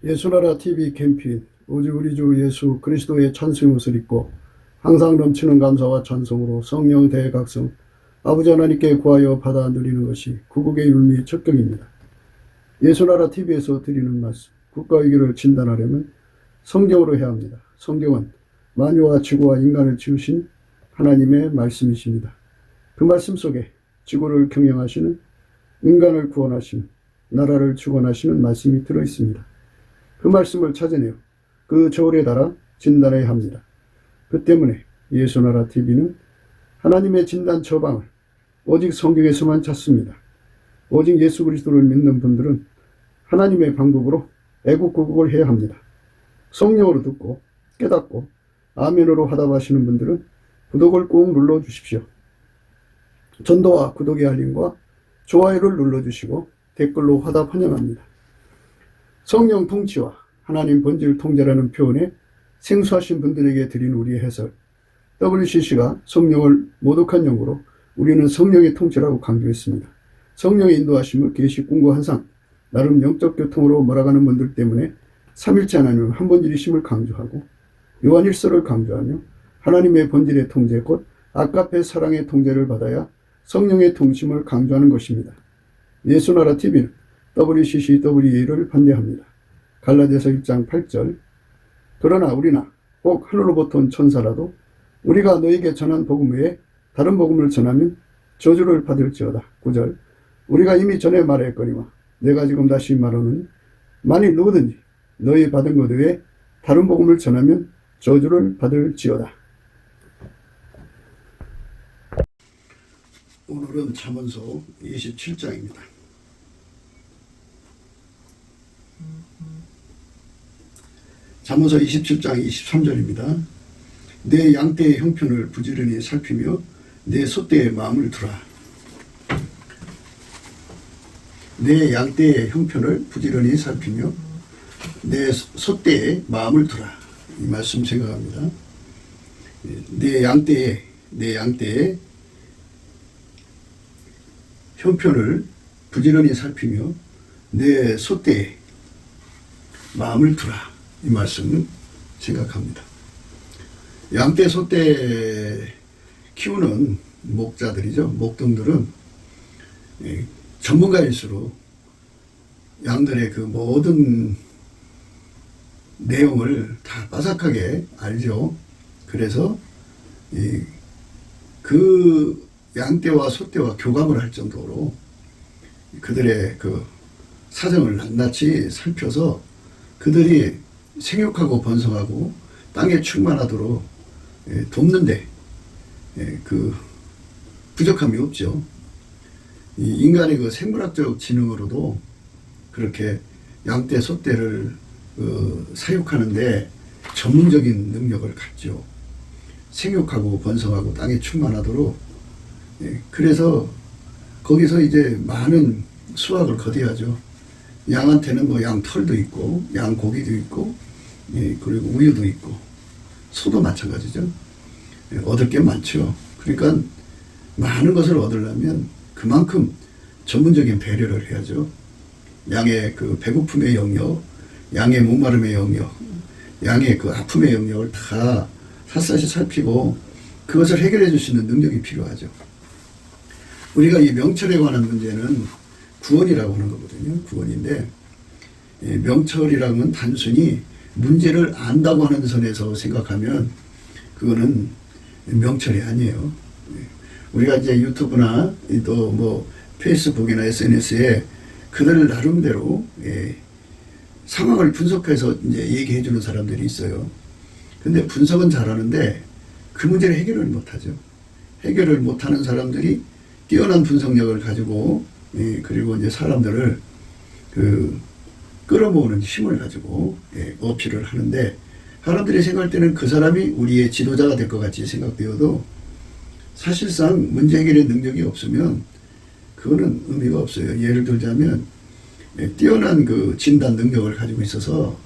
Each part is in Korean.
예수나라 TV 캠페인 오직 우리 주 예수 그리스도의 찬송의 옷을 입고 항상 넘치는 감사와 찬송으로 성령 대각성 아버지 하나님께 구하여 받아 누리는 것이 구국의 율미 척경입니다. 예수나라 TV에서 드리는 말씀, 국가 위기를 진단하려면 성경으로 해야 합니다. 성경은 만유와 지구와 인간을 지으신 하나님의 말씀이십니다. 그 말씀 속에 지구를 경영하시는, 인간을 구원하시는, 나라를 주관하시는 말씀이 들어있습니다. 그 말씀을 찾아내어 그 저울에 달아 진단해야 합니다. 그 때문에 예수나라 TV는 하나님의 진단 처방을 오직 성경에서만 찾습니다. 오직 예수 그리스도를 믿는 분들은 하나님의 방법으로 애국구국을 해야 합니다. 성령으로 듣고 깨닫고 아멘으로 화답하시는 분들은 구독을 꾹 눌러주십시오. 전도와 구독의 알림과 좋아요를 눌러주시고 댓글로 화답 환영합니다. 성령 통치와 하나님 본질 통제라는 표현에 생소하신 분들에게 드린 우리의 해설, WCC가 성령을 모독한 용어로 우리는 성령의 통치라고 강조했습니다. 성령의 인도하심을 계시, 꿈과 환상, 나름 영적 교통으로 몰아가는 분들 때문에 삼일째 하나님은 한 본질이심을 강조하고 요한일서를 강조하며 하나님의 본질의 통제, 곧 아까페 사랑의 통제를 받아야 성령의 통심을 강조하는 것입니다. 예수나라 TV는 WCCWA를 반대합니다. 갈라디아서 1장 8절, 그러나 우리나 혹 하늘로부터 온 천사라도 우리가 너에게 전한 복음 외에 다른 복음을 전하면 저주를 받을지어다. 9절, 우리가 이미 전에 말했거니와 내가 지금 다시 말하노니 만일 누구든지 너희 받은 것 외에 다른 복음을 전하면 저주를 받을지어다. 오늘은 잠언서 27장입니다. 잠언서 27장 23절입니다. 내 양떼의 형편을 부지런히 살피며 내 소떼의 마음을 두라. 내 양떼의 형편을 부지런히 살피며 내 소떼의 마음을 두라. 이 말씀 생각합니다. 내 양떼의 형편을 부지런히 살피며 내 소떼의 마음을 두라. 이 말씀 생각합니다. 양떼, 소떼 키우는 목자들이죠. 목동들은 전문가일수록 양들의 그 모든 내용을 다 빠삭하게 알죠. 그래서 그 양떼와 소떼와 교감을 할 정도로 그들의 그 사정을 낱낱이 살펴서 그들이 생육하고 번성하고 땅에 충만하도록 돕는데 그 부족함이 없죠. 인간의 그 생물학적 지능으로도 그렇게 양떼, 소떼를 사육하는데 전문적인 능력을 갖죠. 생육하고 번성하고 땅에 충만하도록. 그래서 거기서 이제 많은 수확을 거둬야죠. 양한테는 뭐 양 털도 있고 양 고기도 있고 그리고 우유도 있고 소도 마찬가지죠. 얻을 게 많죠. 그러니까 많은 것을 얻으려면 그만큼 전문적인 배려를 해야죠. 양의 그 배고픔의 영역, 양의 목마름의 영역, 양의 그 아픔의 영역을 다 샅샅이 살피고 그것을 해결해 줄 수 있는 능력이 필요하죠. 우리가 이 명철에 관한 문제는 구원이라고 하는 거거든요. 구원인데 명철이라면 단순히 문제를 안다고 하는 선에서 생각하면 그거는 명철이 아니에요. 우리가 이제 유튜브나 또 뭐 페이스북이나 SNS에 그들 나름대로 상황을 분석해서 이제 얘기해 주는 사람들이 있어요. 근데 분석은 잘하는데 그 문제를 해결을 못하죠. 해결을 못하는 사람들이 뛰어난 분석력을 가지고 그리고 이제 사람들을 끌어모으는 힘을 가지고 어필을 하는데 사람들이 생각할 때는 그 사람이 우리의 지도자가 될 것 같이 생각되어도 사실상 문제 해결의 능력이 없으면 그거는 의미가 없어요. 예를 들자면 뛰어난 그 진단 능력을 가지고 있어서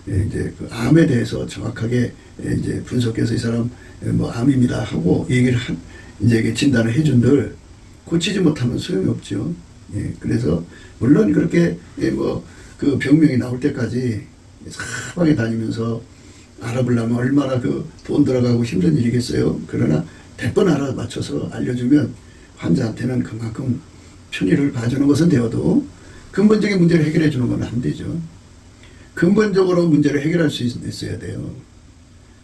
이제 그 암에 대해서 정확하게 이제 분석해서 이 사람 뭐 암입니다 하고 얘기를 이제 진단을 해준들 고치지 못하면 소용이 없죠. 그래서 물론 그렇게 뭐 그 병명이 나올 때까지 사방에 다니면서 알아보려면 얼마나 그 돈 들어가고 힘든 일이겠어요. 그러나 100번 알아맞혀서 알려주면 환자한테는 그만큼 편의를 봐주는 것은 되어도 근본적인 문제를 해결해 주는 건 안 되죠. 근본적으로 문제를 해결할 수 있어야 돼요.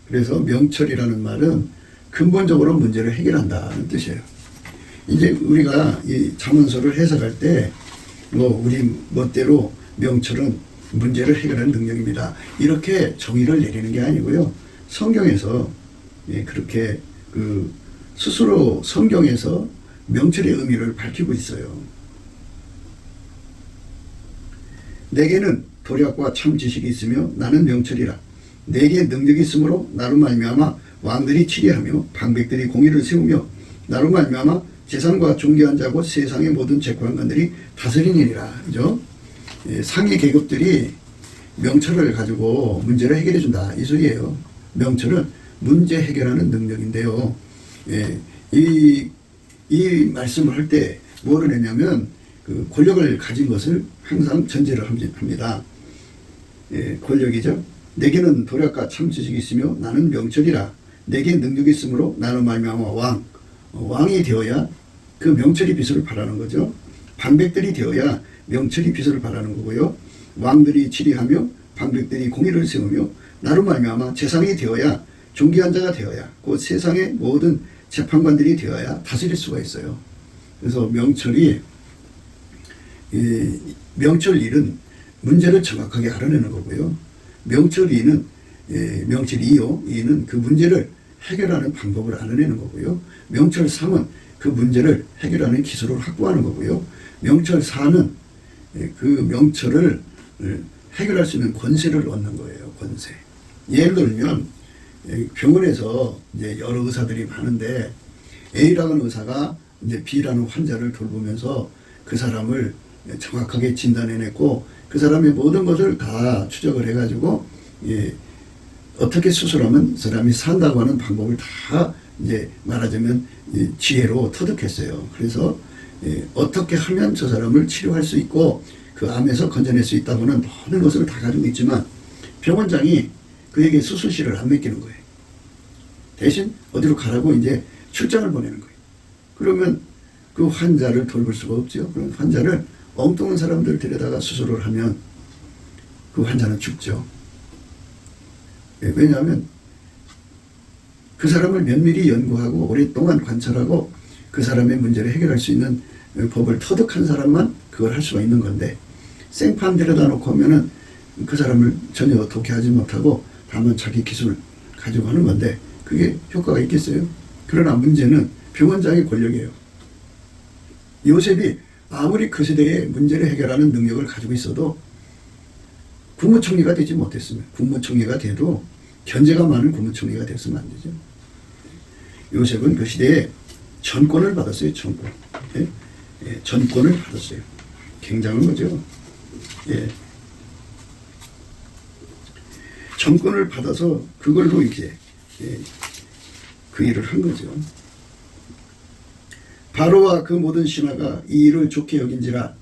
그래서 명철이라는 말은 근본적으로 문제를 해결한다는 뜻이에요. 이제 우리가 이 잠언서를 해석할 때 우리 멋대로 명철은 문제를 해결하는 능력입니다, 이렇게 정의를 내리는 게 아니고요. 성경에서 그렇게 스스로 성경에서 명철의 의미를 밝히고 있어요. 내게는 도략과 참 지식이 있으며 나는 명철이라. 내게 능력이 있으므로 나로 말미암아 왕들이 치리하며 방백들이 공의를 세우며 나로 말미암아 재산과 존귀한 자고 세상의 모든 재관관들이 다스리니라. 그죠? 상위 계급들이 명철을 가지고 문제를 해결해 준다, 이 소리예요. 명철은 문제 해결하는 능력인데요. 이 말씀을 할 때 뭐를 했냐면 그 권력을 가진 것을 항상 전제를 합니다. 권력이죠. 내게는 도략과 참 지식이 있으며 나는 명철이라. 내게 능력이 있으므로 나는 말미암아 왕이 되어야 그 명철이 빛을 발하는 거죠. 방백들이 되어야 명철이 빛을 발하는 거고요. 왕들이 치리하며 방백들이 공의를 세우며 나로 말미암아 재상이 되어야 존귀한 자가 되어야 그 세상의 모든 재판관들이 되어야 다스릴 수가 있어요. 그래서 명철 일은 문제를 정확하게 알아내는 거고요. 명철 이는 그 문제를 해결하는 방법을 알아내는 거고요. 명철 3은 그 문제를 해결하는 기술을 확보하는 거고요. 명철 4는 그 명철을 해결할 수 있는 권세를 얻는 거예요. 권세. 예를 들면 병원에서 이제 여러 의사들이 많은데 A라는 의사가 이제 B라는 환자를 돌보면서 그 사람을 정확하게 진단해냈고 그 사람의 모든 것을 다 추적을 해가지고 어떻게 수술하면 사람이 산다고 하는 방법을 다 이제 말하자면 지혜로 터득했어요. 그래서 어떻게 하면 저 사람을 치료할 수 있고 그 암에서 건져낼 수 있다고는 모든 것을 다 가지고 있지만 병원장이 그에게 수술실을 안 맡기는 거예요. 대신 어디로 가라고 이제 출장을 보내는 거예요. 그러면 그 환자를 돌볼 수가 없죠. 그럼 환자를 엉뚱한 사람들 데려다가 수술을 하면 그 환자는 죽죠. 왜냐하면 그 사람을 면밀히 연구하고 오랫동안 관찰하고 그 사람의 문제를 해결할 수 있는 법을 터득한 사람만 그걸 할 수가 있는 건데 생판 데려다 놓고 하면은 그 사람을 전혀 독해하지 못하고 다만 자기 기술을 가지고 하는 건데 그게 효과가 있겠어요? 그러나 문제는 병원장의 권력이에요. 요셉이 아무리 그 시대에 문제를 해결하는 능력을 가지고 있어도 국무총리가 되지 못했으면 국무총리가 돼도 견제가 많은 국무총리가 됐으면 안 되죠. 요셉은 그 시대에 전권을 받았어요. 전권. 전권을 받았어요. 굉장한 거죠. 전권을 받아서 그걸로 이제 그 일을 한 거죠. 바로와 그 모든 신하가 이 일을 좋게 여긴지라.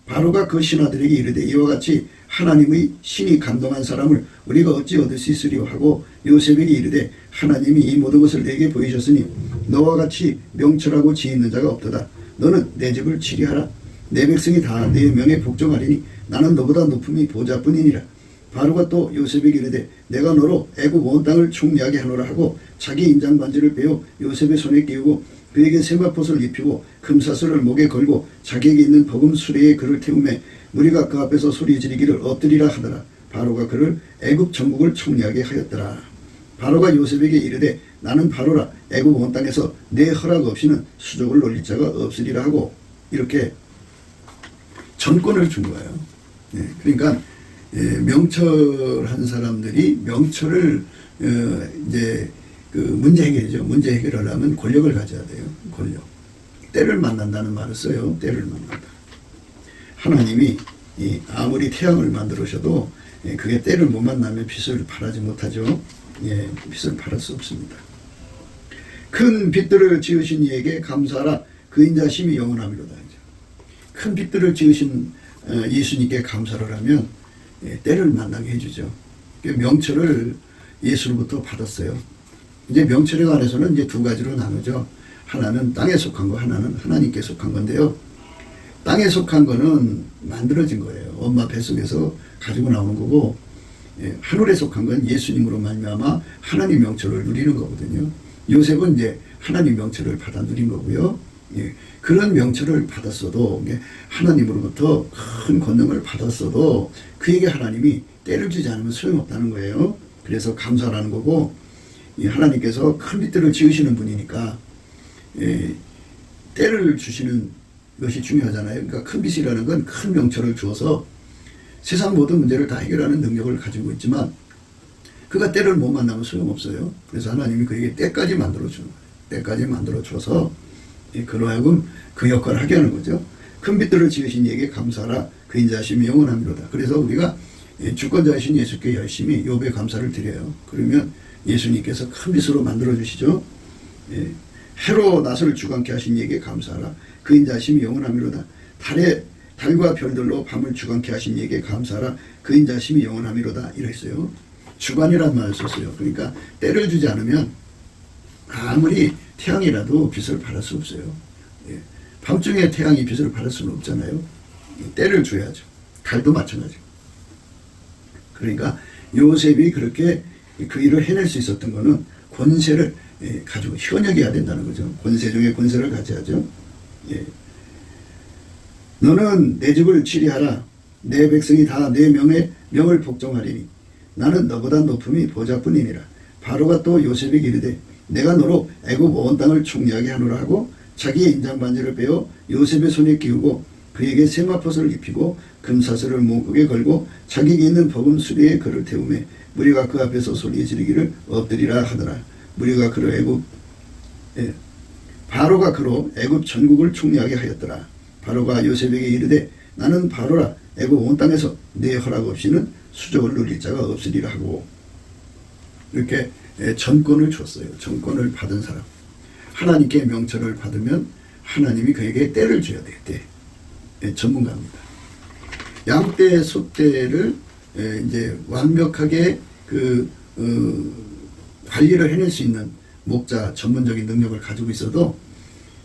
바로가 그 신하들에게 이르되 이와 같이 하나님의 신이 감동한 사람을 우리가 어찌 얻을 수 있으리요 하고 요셉에게 이르되 하나님이 이 모든 것을 내게 보이셨으니 너와 같이 명철하고 지혜 있는 자가 없도다. 너는 내 집을 치리하라. 내 백성이 다 내 명에 복종하리니 나는 너보다 높음이 보좌뿐이니라. 바로가 또 요셉에게 이르되 내가 너로 애굽 온 땅을 총리하게 하노라 하고 자기 인장 반지를 빼어 요셉의 손에 끼우고 그에게 세마포를 입히고 금사슬을 목에 걸고 자기에게 있는 버금 수레에 그를 태우매 무리가 그 앞에서 소리 지르기를 엎드리라 하더라. 바로가 그를 애굽 전국을 총리하게 하였더라. 바로가 요셉에게 이르되 나는 바로라. 애굽 온 땅에서 내 허락 없이는 수족을 놀릴 자가 없으리라 하고 이렇게 전권을 준 거예요. 그러니까 명철한 사람들이 명철을 이제 그 문제 해결이죠. 문제 해결을 하면 권력을 가져야 돼요. 권력. 때를 만난다는 말을 써요. 때를 만난다. 하나님이 아무리 태양을 만들으셔도 그게 때를 못 만나면 빛을 발하지 못하죠. 빛을 발할 수 없습니다. 큰 빛들을 지으신 이에게 감사하라. 그 인자심이 영원하미로다. 큰 빛들을 지으신 예수님께 감사를 하면 때를 만나게 해주죠. 명철을 예수로부터 받았어요. 이제 명철에 관해서는 이제 두 가지로 나누죠. 하나는 땅에 속한 거, 하나는 하나님께 속한 건데요. 땅에 속한 거는 만들어진 거예요. 엄마 뱃속에서 가지고 나오는 거고, 하늘에 속한 건 예수님으로 말미암아 하나님 명철을 누리는 거거든요. 요셉은 이제 하나님 명철을 받아 누린 거고요. 그런 명철을 받았어도, 하나님으로부터 큰 권능을 받았어도 그에게 하나님이 때를 주지 않으면 소용없다는 거예요. 그래서 감사라는 거고, 하나님께서 큰 빛들을 지으시는 분이니까 때를 주시는 것이 중요하잖아요. 그러니까 큰 빛이라는 건 큰 명철을 주어서 세상 모든 문제를 다 해결하는 능력을 가지고 있지만 그가 때를 못 만나면 소용없어요. 그래서 하나님이 그에게 때까지 만들어주는 거예요. 때까지 만들어줘서 그로 하여금 그 역할을 하게 하는 거죠. 큰 빛들을 지으신 이에게 감사하라. 그 인자하심이 영원함이로다. 그래서 우리가 주권자이신 예수께 열심히 욥의 감사를 드려요. 그러면 예수님께서 큰 빛으로 만들어주시죠. 해로 낫을 주관케 하신 이에게 감사하라. 그 인자하심이 영원함이로다. 달과 별들로 밤을 주관케 하신 이에게 감사하라. 그 인자하심이 영원함이로다. 이랬어요. 주관이란 말을 썼어요. 그러니까 때를 주지 않으면 아무리 태양이라도 빛을 발할 수 없어요. 밤중에 태양이 빛을 발할 수는 없잖아요. 때를 줘야죠. 달도 마찬가지고. 그러니까 요셉이 그렇게 그 일을 해낼 수 있었던 거는 권세를 가지고 현역해야 된다는 거죠. 권세 중에 권세를 가져야죠. 너는 내 집을 치리하라. 내 백성이 다 내 명을 복종하리니 나는 너보다 높음이 보좌뿐이니라. 바로가 또 요셉에게 이르되 내가 너로 애굽 온 땅을 총리하게 하노라 하고 자기의 인장 반지를 빼어 요셉의 손에 끼우고 그에게 세마포스를 입히고 금사슬을 목에 걸고 자기에게 있는 버금 수레에 그를 태우매 무리가 그 앞에서 소리 지르기를 엎드리라 하더라. 무리가 그로 바로가 그로 애굽 전국을 총리하게 하였더라. 바로가 요셉에게 이르되 나는 바로라. 애굽 온 땅에서 내 허락 없이는 수족을 누릴 자가 없으리라 하고 이렇게 전권을 줬어요. 전권을 받은 사람. 하나님께 명철을 받으면 하나님이 그에게 때를 줘야 돼요. 때. 전문가입니다. 양떼, 소떼를 이제 완벽하게 관리를 해낼 수 있는 목자 전문적인 능력을 가지고 있어도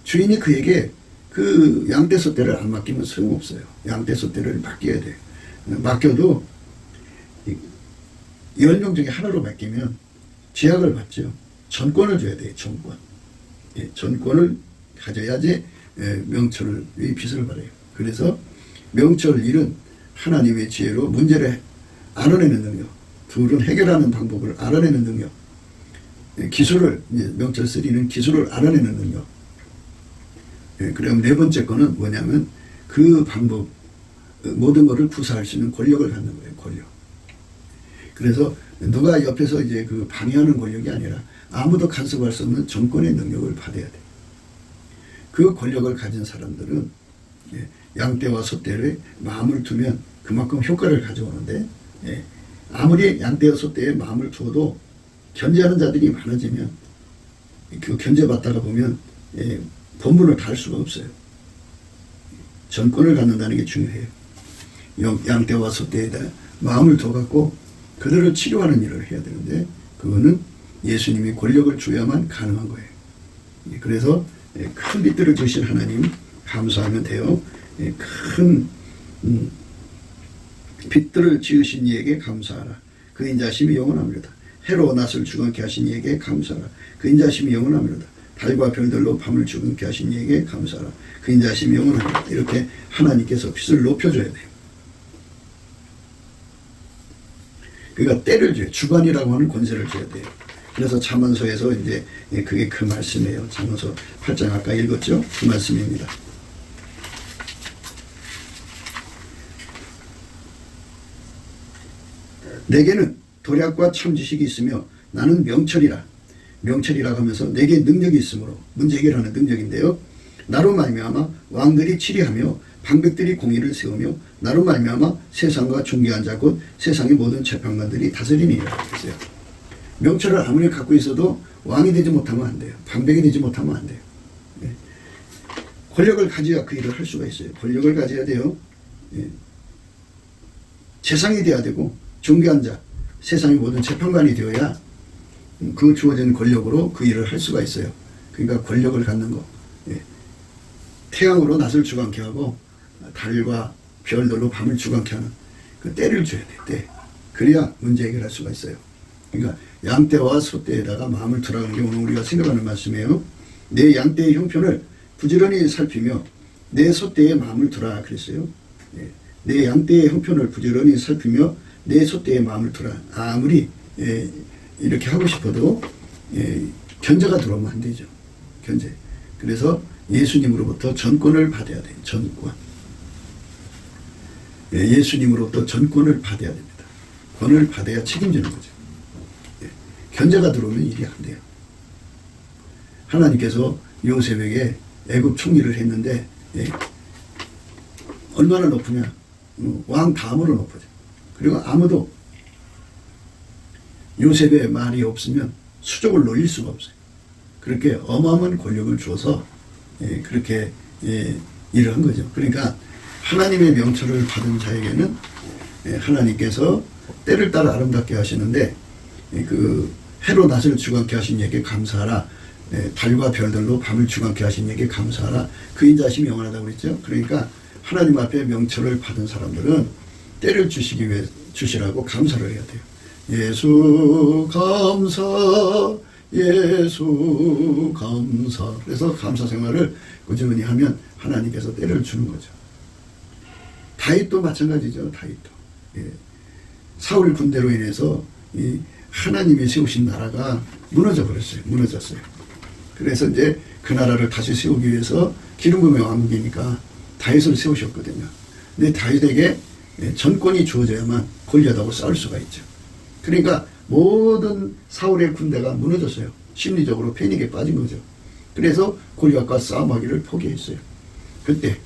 주인이 그에게 그 양떼, 소떼를 안 맡기면 소용없어요. 양떼, 소떼를 맡겨야 돼요. 맡겨도 10명 중에 하나로 맡기면 제약을 받죠. 전권을 줘야 돼요. 전권. 전권을 가져야지 명철을 빛을 발해요. 그래서 명철 일은 하나님의 지혜로 문제를 알아내는 능력, 둘은 해결하는 방법을 알아내는 능력, 기술을 명철 3는 기술을 알아내는 능력. 그럼 네 번째 거는 뭐냐면 그 방법 모든 것을 구사할 수 있는 권력을 갖는 거예요. 권력. 그래서 누가 옆에서 이제 그 방해하는 권력이 아니라 아무도 간섭할 수 없는 정권의 능력을 받아야 돼. 그 권력을 가진 사람들은 양떼와 소떼를 마음을 두면 그만큼 효과를 가져오는데 아무리 양떼와 소떼에 마음을 두어도 견제하는 자들이 많아지면 그 견제받다가 보면 본분을 다할 수가 없어요. 전권을 갖는다는 게 중요해요. 양떼와 소떼에다 마음을 둬갖고 그들을 치료하는 일을 해야 되는데 그거는 예수님이 권력을 줘야만 가능한 거예요. 그래서 큰 빛들을 주신 하나님 감사하면 돼요. 큰 빛들을 지으신 이에게 감사하라. 그 인자심이 영원함이로다. 해로 낫을 주관케 하신 이에게 감사하라. 그 인자심이 영원함이로다. 달과 별들로 밤을 주관케 하신 이에게 감사하라. 그 인자심이 영원함이로다. 이렇게 하나님께서 빛을 높여줘야 돼요. 그러니까 때를 줘요. 주관이라고 하는 권세를 줘야 돼요. 그래서 잠언서에서 이제 그게 그 말씀이에요. 잠언서 8장 아까 읽었죠? 그 말씀입니다. 내게는 도략과 참 지식이 있으며 나는 명철이라. 명철이라고 하면서 내게 능력이 있으므로 문제 해결하는 능력인데요. 나로 말미암아 왕들이 치리하며 방백들이 공의를 세우며 나로 말미암아 세상과 존귀한 자 곧 세상의 모든 재판관들이 다스리니라 했어요. 명철을 아무리 갖고 있어도 왕이 되지 못하면 안 돼요. 방백이 되지 못하면 안 돼요. 권력을 가져야 그 일을 할 수가 있어요. 권력을 가져야 돼요. 재상이 돼야 되고 존귀한 자, 세상의 모든 재판관이 되어야 그 주어진 권력으로 그 일을 할 수가 있어요. 그러니까 권력을 갖는 거. 예. 태양으로 낮을 주관케 하고 달과 별들로 밤을 주관케 하는 그 때를 줘야 돼. 때. 그래야 문제 해결할 수가 있어요. 그러니까 양떼와 소떼에다가 마음을 두라는 게 오늘 우리가 생각하는 말씀이에요. 내 양떼의 형편을 부지런히 살피며 내 소떼의 마음을 두라 그랬어요. 예. 내 양떼의 형편을 부지런히 살피며 내 소떼의 마음을 두라. 아무리 이렇게 하고 싶어도 견제가 들어오면 안 되죠. 견제. 그래서 예수님으로부터 전권을 받아야 돼요. 전권. 예수님으로부터 전권을 받아야 됩니다. 권을 받아야 책임지는 거죠. 견제가 들어오면 일이 안 돼요. 하나님께서 요셉에게 애굽 총리를 했는데 얼마나 높으냐. 왕 다음으로 높아져. 그리고 아무도 요셉의 말이 없으면 수족을 놀릴 수가 없어요. 그렇게 어마어마한 권력을 주어서 그렇게 일을 한 거죠. 그러니까 하나님의 명철을 받은 자에게는 하나님께서 때를 따라 아름답게 하시는데 그 해로 낮을 주관케 하신 이에게 감사하라. 달과 별들로 밤을 주관케 하신 이에게 감사하라. 그 인자심이 영원하다고 그랬죠. 그러니까 하나님 앞에 명철을 받은 사람들은 때를 주시라고 감사를 해야 돼요. 예수 감사, 예수 감사. 그래서 감사 생활을 꾸준히 하면 하나님께서 때를 주는 거죠. 다윗도 마찬가지죠. 다윗도. 사울 군대로 인해서 이 하나님이 세우신 나라가 무너져 버렸어요. 무너졌어요. 그래서 이제 그 나라를 다시 세우기 위해서 기름 부음의 왕국이니까 다윗을 세우셨거든요. 근데 다윗에게 전권이 주어져야만 골리앗하고 싸울 수가 있죠. 그러니까 모든 사울의 군대가 무너졌어요. 심리적으로 패닉에 빠진 거죠. 그래서 골리앗과 싸움하기를 포기했어요. 그때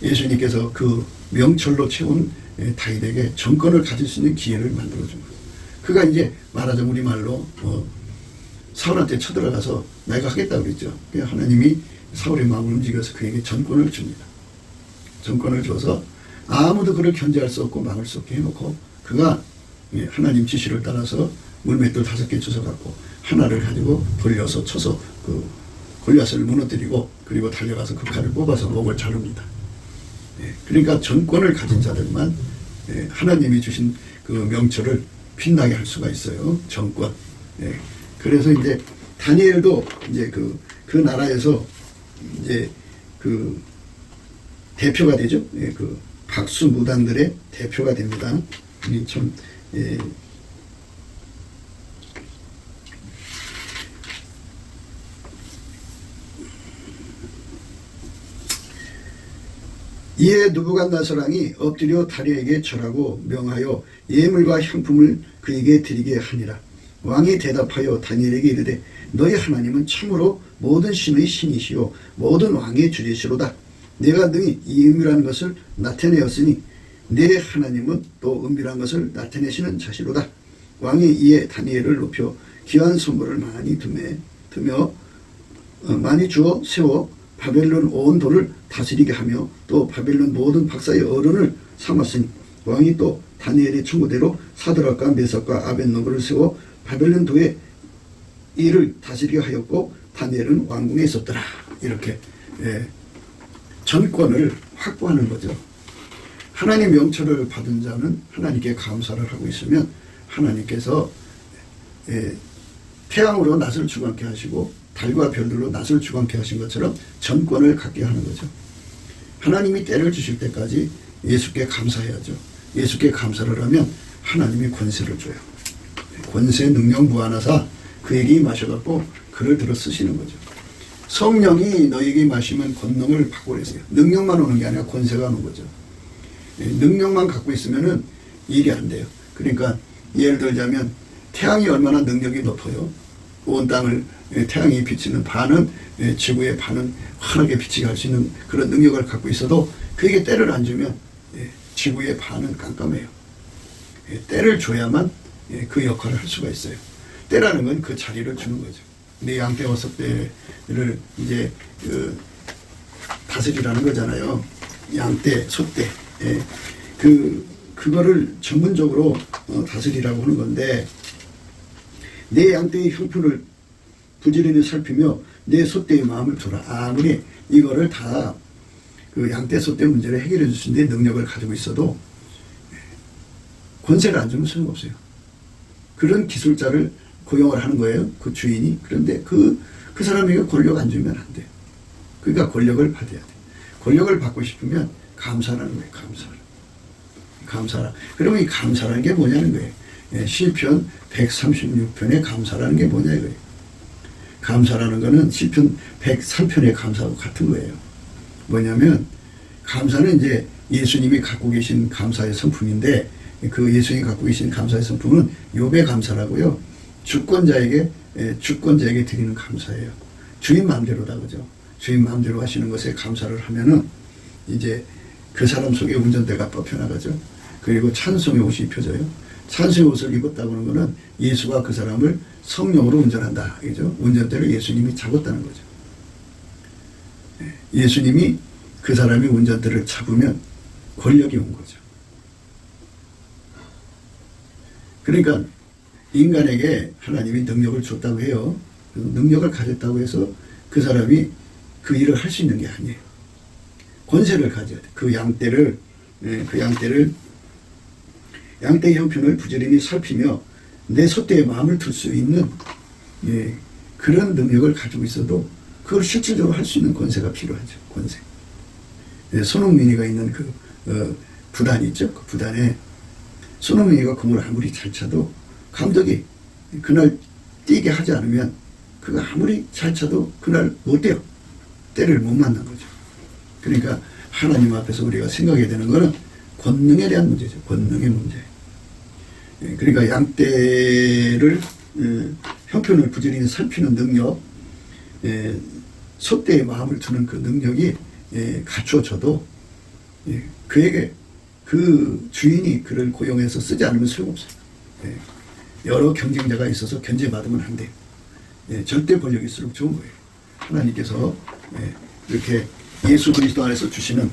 예수님께서 그 명철로 채운 다윗에게 정권을 가질 수 있는 기회를 만들어준 거예요. 그가 이제 말하자면 우리말로 사울한테 쳐들어가서 내가 하겠다고 그랬죠. 하나님이 사울의 마음을 움직여서 그에게 전권을 줍니다. 전권을 줘서 아무도 그를 견제할 수 없고 막을 수 없게 해놓고 그가 하나님 지시를 따라서 물맷돌 5개 주워갖고 하나를 가지고 돌려서 쳐서 그 골리앗을 무너뜨리고 그리고 달려가서 그 칼을 뽑아서 목을 자릅니다. 그러니까 전권을 가진 자들만 하나님이 주신 그 명철을 빛나게 할 수가 있어요. 정권. 그래서 이제 다니엘도 이제 그 나라에서 이제 그 대표가 되죠. 그 박수 무당들의 대표가 됩니다. 참 이에 느부갓네살 왕이 엎드려 다리에게 절하고 명하여 예물과 향품을 그에게 드리게 하니라. 왕이 대답하여 다니엘에게 이르되 너희 하나님은 참으로 모든 신의 신이시요 모든 왕의 주리시로다. 내가 능히 이 은밀한 것을 나타내었으니 내 하나님은 또 은밀한 것을 나타내시는 자시로다. 왕이 이에 다니엘을 높여 귀한 선물을 많이 두며 많이 주어 세워 바벨론 온 도를 다스리게 하며 또 바벨론 모든 박사의 어른을 삼았으니 왕이 또 다니엘의 충고대로 사드락과 메삭과 아벳노고를 세워 바벨론 도의 일을 다스리게 하였고 다니엘은 왕궁에 있었더라. 이렇게 전권을 확보하는 거죠. 하나님 명철을 받은 자는 하나님께 감사를 하고 있으면 하나님께서 태양으로 낮을 주관케 하시고 달과 별들로 낮을 주관케 하신 것처럼 전권을 갖게 하는 거죠. 하나님이 때를 주실 때까지 예수께 감사해야죠. 예수께 감사를 하면 하나님이 권세를 줘요. 권세 능력 무한하사 그에게 임하셔갖고 그를 들어 쓰시는 거죠. 성령이 너에게 임하시면 권능을 받고 그랬어요. 능력만 오는 게 아니라 권세가 오는 거죠. 능력만 갖고 있으면은 일이 안 돼요. 그러니까 예를 들자면 태양이 얼마나 능력이 높아요. 온 땅을 태양이 비치는 반은 지구의 반은 환하게 비치게 할 수 있는 그런 능력을 갖고 있어도 그에게 때를 안 주면 지구의 반은 깜깜해요. 때를 줘야만 그 역할을 할 수가 있어요. 때라는 건 그 자리를 주는 거죠. 내 양떼 6대를 이제 다스리라는 거잖아요. 양떼, 소떼. 그 그거를 전문적으로 다스리라고 하는 건데, 내 양떼의 형편을 부지런히 살피며 내 소떼의 마음을 두라. 아무리 이거를 다 그 양떼 소떼 문제를 해결해 줄 수 있는 능력을 가지고 있어도 권세를 안 주면 소용없어요. 그런 기술자를 고용을 하는 거예요, 그 주인이. 그런데 그 사람에게 권력 안 주면 안 돼요. 그러니까 권력을 받아야 돼. 권력을 받고 싶으면 감사라는 거예요. 감사라. 그러면 이 감사라는 게 뭐냐는 거예요. 시편 136편의 감사라는 게 뭐냐 이거예요. 감사라는 거는 시편 103편의 감사하고 같은 거예요. 뭐냐면 감사는 이제 예수님이 갖고 계신 감사의 성품인데, 그 예수님이 갖고 계신 감사의 성품은 욥의 감사라고요. 주권자에게 드리는 감사예요. 주인 마음대로다, 그죠? 주인 마음대로 하시는 것에 감사를 하면은 이제 그 사람 속에 운전대가 뽑혀나가죠. 그리고 찬송의 옷이 입혀져요. 찬송의 옷을 입었다고 하는 거는 예수가 그 사람을 성령으로 운전한다, 그죠? 운전대를 예수님이 잡았다는 거죠. 예수님이 그 사람이 운전대를 잡으면 권력이 온 거죠. 그러니까 인간에게 하나님이 능력을 줬다고 해요. 능력을 가졌다고 해서 그 사람이 그 일을 할 수 있는 게 아니에요. 권세를 가져야 돼. 그 양떼의 형편을 부지런히 살피며 내 소떼의 마음을 둘 수 있는 그런 능력을 가지고 있어도 그걸 실질적으로 할 수 있는 권세가 필요하죠. 권세. 손흥민이가 있는 그 구단이 있죠. 그 구단에 손흥민이가 공을 아무리 잘 차도 감독이 그날 뛰게 하지 않으면 그가 아무리 잘 차도 그날 못 뛰어. 때를 못 맞는 거죠. 그러니까 하나님 앞에서 우리가 생각해야 되는 것은 권능에 대한 문제죠. 권능의 문제. 그러니까 양떼를 형편을 부지런히 살피는 능력, 소떼의 마음을 두는 그 능력이 갖춰져도 그에게 그 주인이 그를 고용해서 쓰지 않으면 소용없어요. 여러 경쟁자가 있어서 견제받으면 안 돼요. 절대 권력일수록 좋은 거예요. 하나님께서 이렇게 예수 그리스도 안에서 주시는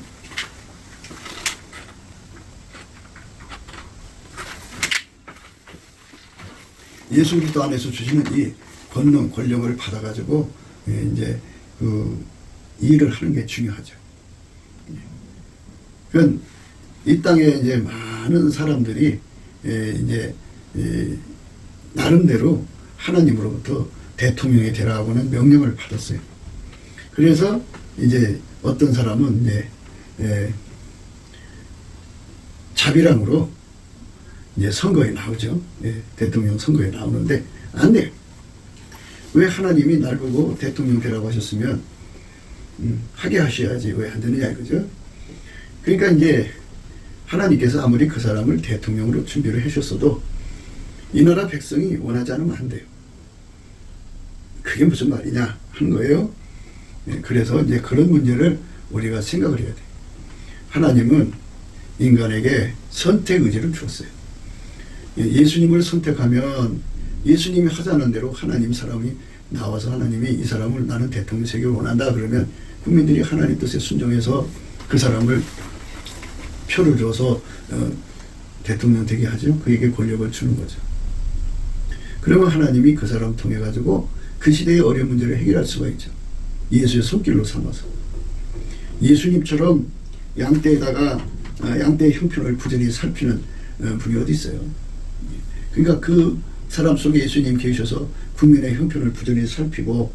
이 권능, 권력을 받아가지고 이제 그 일을 하는 게 중요하죠. 그건 이 땅에 이제 많은 사람들이 이제 나름대로 하나님으로부터 대통령이 되라고는 명령을 받았어요. 그래서 이제 어떤 사람은 이제 자비랑으로 이제 선거에 나오죠. 대통령 선거에 나오는데 안 돼요. 왜 하나님이 날 보고 대통령 되라고 하셨으면 하게 하셔야지 왜 안 되느냐 이거죠. 그러니까 이제 하나님께서 아무리 그 사람을 대통령으로 준비를 하셨어도 이 나라 백성이 원하지 않으면 안 돼요. 그게 무슨 말이냐 하는 거예요. 그래서 이제 그런 문제를 우리가 생각을 해야 돼요. 하나님은 인간에게 선택 의지를 주었어요. 예수님을 선택하면 예수님이 하자는 대로 하나님 사람이 나와서 하나님이 이 사람을 나는 대통령 세계를 원한다 그러면 국민들이 하나님 뜻에 순종해서 그 사람을 표를 줘서 대통령 되게 하죠. 그에게 권력을 주는 거죠. 그러면 하나님이 그 사람 통해 가지고 그 시대의 어려운 문제를 해결할 수가 있죠. 예수의 손길로 삼아서. 예수님처럼 양떼의 형편을 부지런히 살피는 분이 어디 있어요. 그러니까 그 사람 속에 예수님 계셔서 국민의 형편을 부지런히 살피고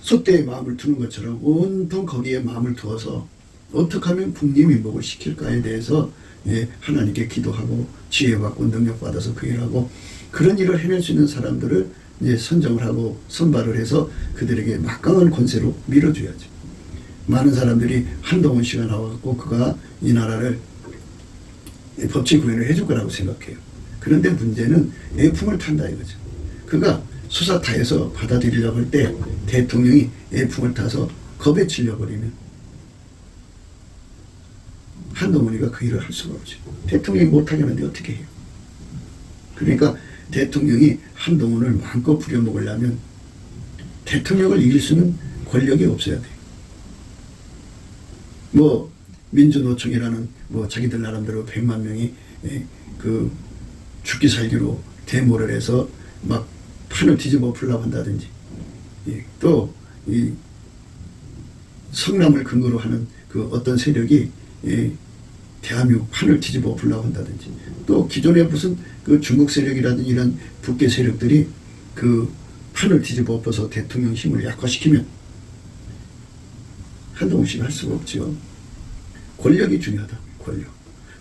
소떼의 마음을 두는 것처럼 온통 거기에 마음을 두어서 어떻게 하면 국리민복을 시킬까에 대해서 하나님께 기도하고 지혜받고 능력받아서 그 일하고 그런 일을 해낼 수 있는 사람들을 이제 선정을 하고 선발을 해서 그들에게 막강한 권세로 밀어줘야죠. 많은 사람들이 한동훈 씨가 나와갖고 그가 이 나라를 법치 구현을 해줄 거라고 생각해요. 그런데 문제는 애품을 탄다 이거죠. 그가 수사 타에서 받아들이려고 할 때 대통령이 애품을 타서 겁에 질려버리면 한동훈이가 그 일을 할 수가 없죠. 대통령이 못하겠는데 어떻게 해요? 그러니까 대통령이 한동훈을 마음껏 부려먹으려면 대통령을 이길 수는 권력이 없어야 돼요. 민주노총이라는 뭐 자기들 나름대로 100만 명이 그 죽기 살기로 데모를 해서 막 판을 뒤집어 풀라고 한다든지, 또 이 성남을 근거로 하는 그 어떤 세력이 대한민국 판을 뒤집어 풀라고 한다든지, 또 기존에 무슨 그 중국 세력이라든지 이런 북계 세력들이 그 판을 뒤집어 엎어서 대통령 힘을 약화시키면 한동훈 씨가 할 수가 없죠. 권력이 중요하다.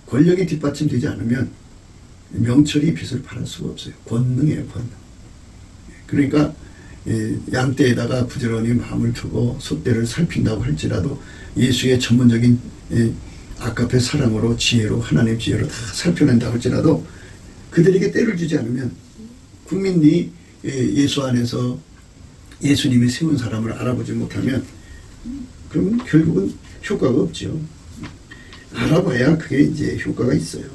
권력이 뒷받침되지 않으면 명철이 빚을 팔을 수가 없어요. 권능이에요, 권능. 그러니까 양떼에다가 부지런히 마음을 두고 솥대를 살핀다고 할지라도 예수의 전문적인 아까페 사랑으로 지혜로 하나님의 지혜로 다 살펴낸다고 할지라도 그들에게 때를 주지 않으면 국민이 예수 안에서 예수님이 세운 사람을 알아보지 못하면 그러면 결국은 효과가 없죠. 알아봐야 그게 이제 효과가 있어요.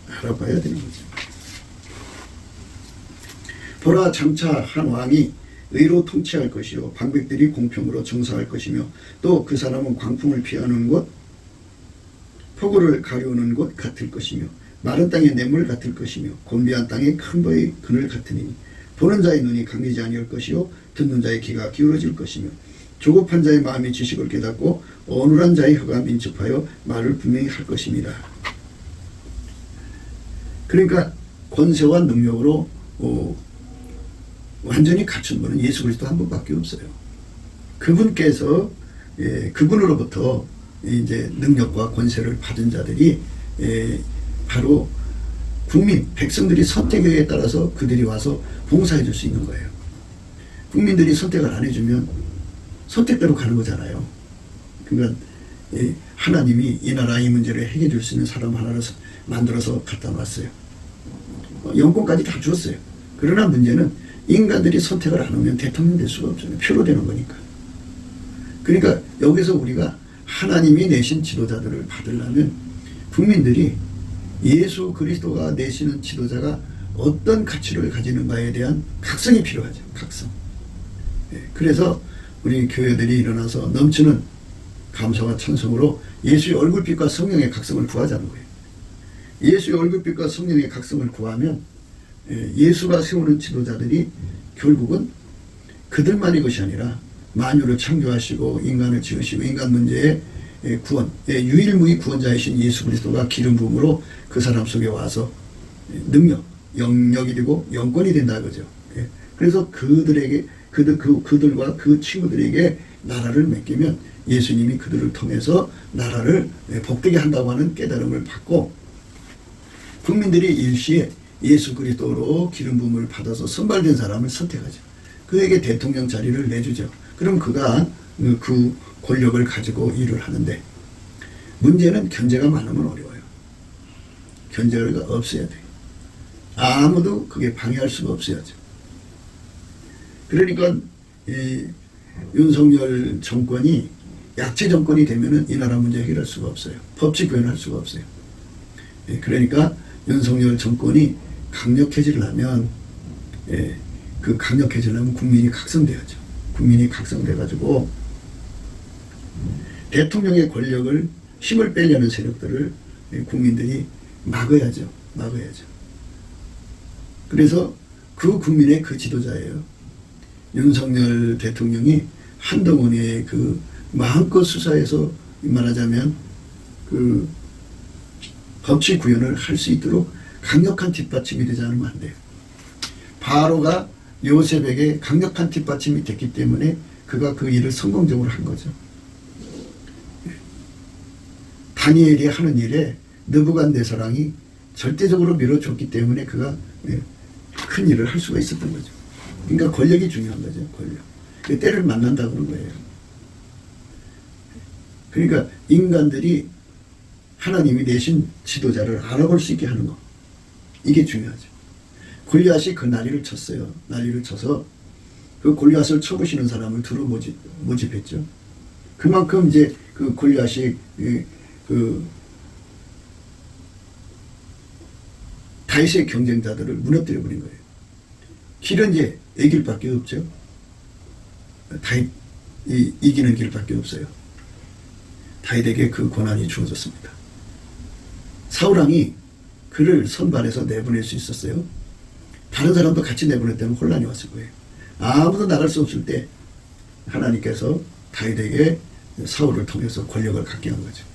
알아봐야 되는 거죠. 보라, 장차 한 왕이 의로 통치할 것이요 방백들이 공평으로 정사할 것이며 또 그 사람은 광풍을 피하는 곳 폭우를 가려우는 곳 같을 것이며 마른 땅의 냇물 같을 것이며 곤비한 땅의 큰 바위 그늘 같으니 보는 자의 눈이 감기지 아니할 것이요 듣는 자의 귀가 기울어질 것이며 조급한 자의 마음이 지식을 깨닫고 어눌한 자의 혀가 민첩하여 말을 분명히 할 것입니다. 그러니까 권세와 능력으로 완전히 갖춘 분은 예수 그리스도 한 분밖에 없어요. 그분께서 그분으로부터 이제 능력과 권세를 받은 자들이 바로 국민, 백성들이 선택에 따라서 그들이 와서 봉사해 줄 수 있는 거예요. 국민들이 선택을 안 해주면 선택대로 가는 거잖아요. 그러니까 하나님이 이 나라 이 문제를 해결해 줄 수 있는 사람 하나를 만들어서 갖다 놨어요. 영권까지 다 주었어요. 그러나 문제는 인간들이 선택을 안 하면 대통령 될 수가 없잖아요. 표로 되는 거니까. 그러니까 여기서 우리가 하나님이 내신 지도자들을 받으려면 국민들이 예수 그리스도가 내시는 지도자가 어떤 가치를 가지는가에 대한 각성이 필요하죠. 각성. 그래서 우리 교회들이 일어나서 넘치는 감사와 찬송으로 예수의 얼굴빛과 성령의 각성을 구하자는 거예요. 예수의 얼굴빛과 성령의 각성을 구하면 예수가 세우는 지도자들이 결국은 그들만의 것이 아니라 만유를 창조하시고 인간을 지으시고 인간 문제의 구원, 유일무이 구원자이신 예수 그리스도가 기름 부음으로 그 사람 속에 와서 능력, 영역이 되고 영권이 된다 그죠. 그래서 그들에게 그들과 그 친구들에게 나라를 맡기면 예수님이 그들을 통해서 나라를 복되게 한다고 하는 깨달음을 받고 국민들이 일시에 예수 그리스도로 기름 부음을 받아서 선발된 사람을 선택하죠. 그에게 대통령 자리를 내주죠. 그럼 그가 그 권력을 가지고 일을 하는데 문제는 견제가 많으면 어려워요. 견제가 없어야 돼요. 아무도 그게 방해할 수가 없어야죠. 그러니까 이 윤석열 정권이 약체 정권이 되면은 이 나라 문제 해결할 수가 없어요. 법치 구현할 수가 없어요. 그러니까 윤석열 정권이 강력해지려면 그 강력해지려면 국민이 각성돼야죠. 국민이 각성돼가지고 대통령의 권력을 힘을 빼려는 세력들을 국민들이 막아야죠. 그래서 그 국민의 그 지도자예요. 윤석열 대통령이 한동훈의 그 마음껏 수사해서 말하자면 그 법치 구현을 할 수 있도록 강력한 뒷받침이 되지 않으면 안 돼요. 바로가 요셉에게 강력한 뒷받침이 됐기 때문에 그가 그 일을 성공적으로 한 거죠. 다니엘이 하는 일에 느부갓네살이 절대적으로 밀어줬기 때문에 그가 큰 일을 할 수가 있었던 거죠. 그러니까 권력이 중요한 거죠. 권력. 그 때를 만난다 그런 거예요. 그러니까 인간들이 하나님이 내신 지도자를 알아볼 수 있게 하는 거. 이게 중요하죠. 골리앗이 그 난리를 쳤어요. 난리를 쳐서 그 골리앗을 쳐부시는 사람을 두루 모집했죠. 그만큼 이제 그 골리앗이 그 다윗의 경쟁자들을 무너뜨려 버린 거예요. 길은 이제 이 길밖에 없죠. 다윗이 이기는 길밖에 없어요. 다윗에게 그 권한이 주어졌습니다. 사울왕이 그를 선발해서 내보낼 수 있었어요. 다른 사람도 같이 내보냈다면 혼란이 왔을 거예요. 아무도 나갈 수 없을 때 하나님께서 다윗에게 사울을 통해서 권력을 갖게 한 거죠.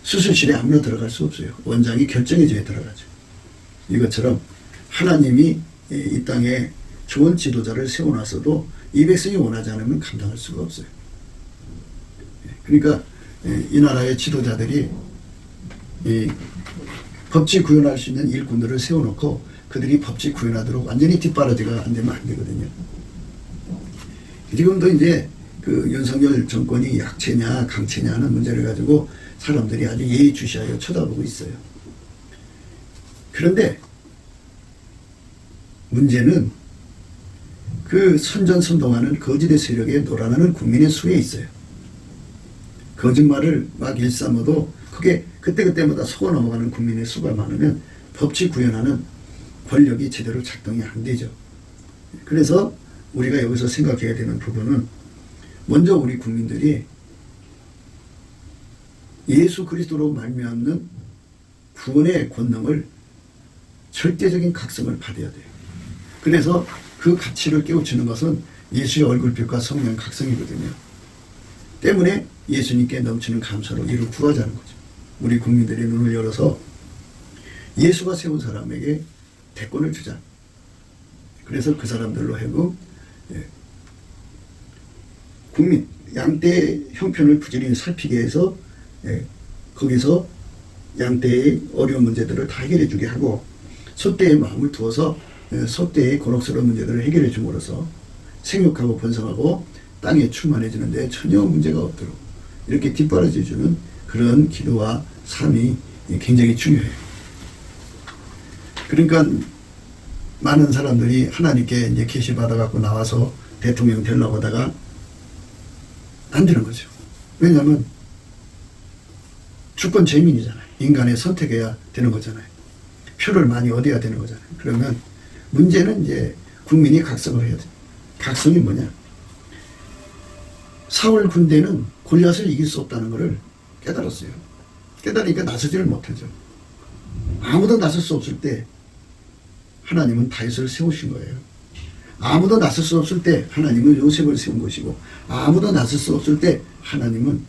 수술실에 아무나 들어갈 수 없어요. 원장이 결정해줘야 들어가죠. 이것처럼 하나님이 이 땅에 좋은 지도자를 세워놨어도 이 백성이 원하지 않으면 감당할 수가 없어요. 그러니까 이 나라의 지도자들이 이 법치 구현할 수 있는 일꾼들을 세워놓고 그들이 법치 구현하도록 완전히 뒷바라지가 안 되면 안 되거든요. 지금도 이제 그 윤석열 정권이 약체냐 강체냐 하는 문제를 가지고 사람들이 아주 예의주시하여 쳐다보고 있어요. 그런데 문제는 그 선전선동하는 거짓의 세력에 놀아나는 국민의 수에 있어요. 거짓말을 막 일삼아도 그게 그때그때마다 속아 넘어가는 국민의 수가 많으면 법치 구현하는 권력이 제대로 작동이 안 되죠. 그래서 우리가 여기서 생각해야 되는 부분은 먼저 우리 국민들이 예수 그리스도로 말미암는 구원의 권능을 절대적인 각성을 받아야 돼요. 그래서 그 가치를 깨우치는 것은 예수의 얼굴빛과 성령 각성이거든요. 때문에 예수님께 넘치는 감사로 이를 구하자는 거죠. 우리 국민들의 눈을 열어서 예수가 세운 사람에게 대권을 주자. 그래서 그 사람들로 하여금 국민 양떼의 형편을 부지런히 살피게 해서 거기서 양떼의 어려운 문제들을 다 해결해 주게 하고 소떼의 마음을 두어서 소떼의 곤혹스러운 문제들을 해결해 줌으로써 생육하고 번성하고 땅에 충만해지는 데 전혀 문제가 없도록 이렇게 뒷바라지 주는 그런 기도와 삶이 굉장히 중요해요. 그러니까 많은 사람들이 하나님께 이제 계시 받아갖고 나와서 대통령 되려고 하다가 안 되는 거죠. 왜냐하면 주권 재민이잖아요. 인간의 선택해야 되는 거잖아요. 표를 많이 얻어야 되는 거잖아요. 그러면 문제는 이제 국민이 각성을 해야 돼요. 각성이 뭐냐? 사울 군대는 골리앗을 이길 수 없다는 것을 깨달았어요. 깨달으니까 나서지를 못하죠. 아무도 나설 수 없을 때 하나님은 다윗을 세우신 거예요. 아무도 나설 수 없을 때 하나님은 요셉을 세운 것이고 아무도 나설 수 없을 때 하나님은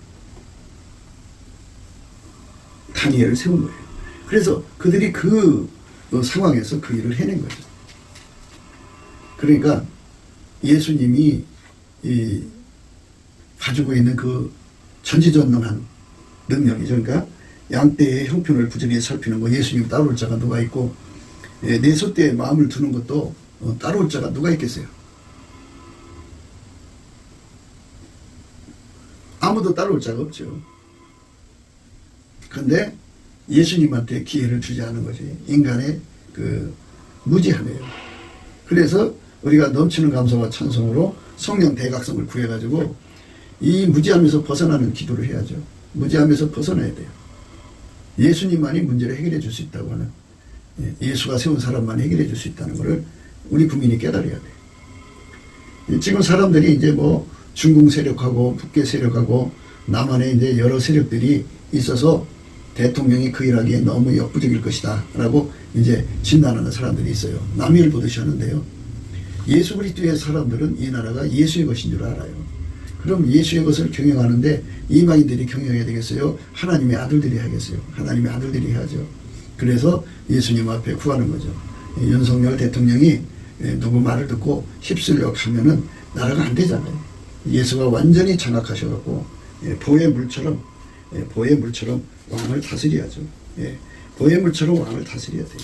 다니엘을 세운 거예요. 그래서 그들이 그 상황에서 그 일을 해낸 거죠. 그러니까 예수님이 가지고 있는 그 전지전능한 능력이죠. 그러니까 양떼의 형편을 부지런히 살피는 거, 예수님 따라올 자가 누가 있고 내 소떼에 마음을 두는 것도 따라올 자가 누가 있겠어요? 아무도 따라올 자가 없죠. 그런데 예수님한테 기회를 주지 않은 거지. 인간의 그 무지함이에요. 그래서 우리가 넘치는 감사와 찬송으로 성령 대각성을 구해가지고 이 무지함에서 벗어나는 기도를 해야죠. 무지함에서 벗어나야 돼요. 예수님만이 문제를 해결해 줄 수 있다고 하는, 예수가 세운 사람만이 해결해 줄 수 있다는 것을 우리 국민이 깨달아야 돼요. 지금 사람들이 이제 뭐 중국 세력하고 북계 세력하고 남한에 이제 여러 세력들이 있어서 대통령이 그 일하기에 너무 역부족일 것이다 라고 이제 진단하는 사람들이 있어요. 남일 보듯이 하는데요. 예수 그리스도의 사람들은 이 나라가 예수의 것인 줄 알아요. 그럼 예수의 것을 경영하는데 이방인들이 경영해야 되겠어요? 하나님의 아들들이 하겠어요? 하나님의 아들들이 해야죠. 그래서 예수님 앞에 구하는 거죠. 윤석열 대통령이 누구 말을 듣고 휩쓸려 가면은 나라가 안 되잖아요. 예수가 완전히 장악하셔갖고 보의 물처럼 왕을 다스려야죠. 보의 물처럼 왕을 다스려야 돼요.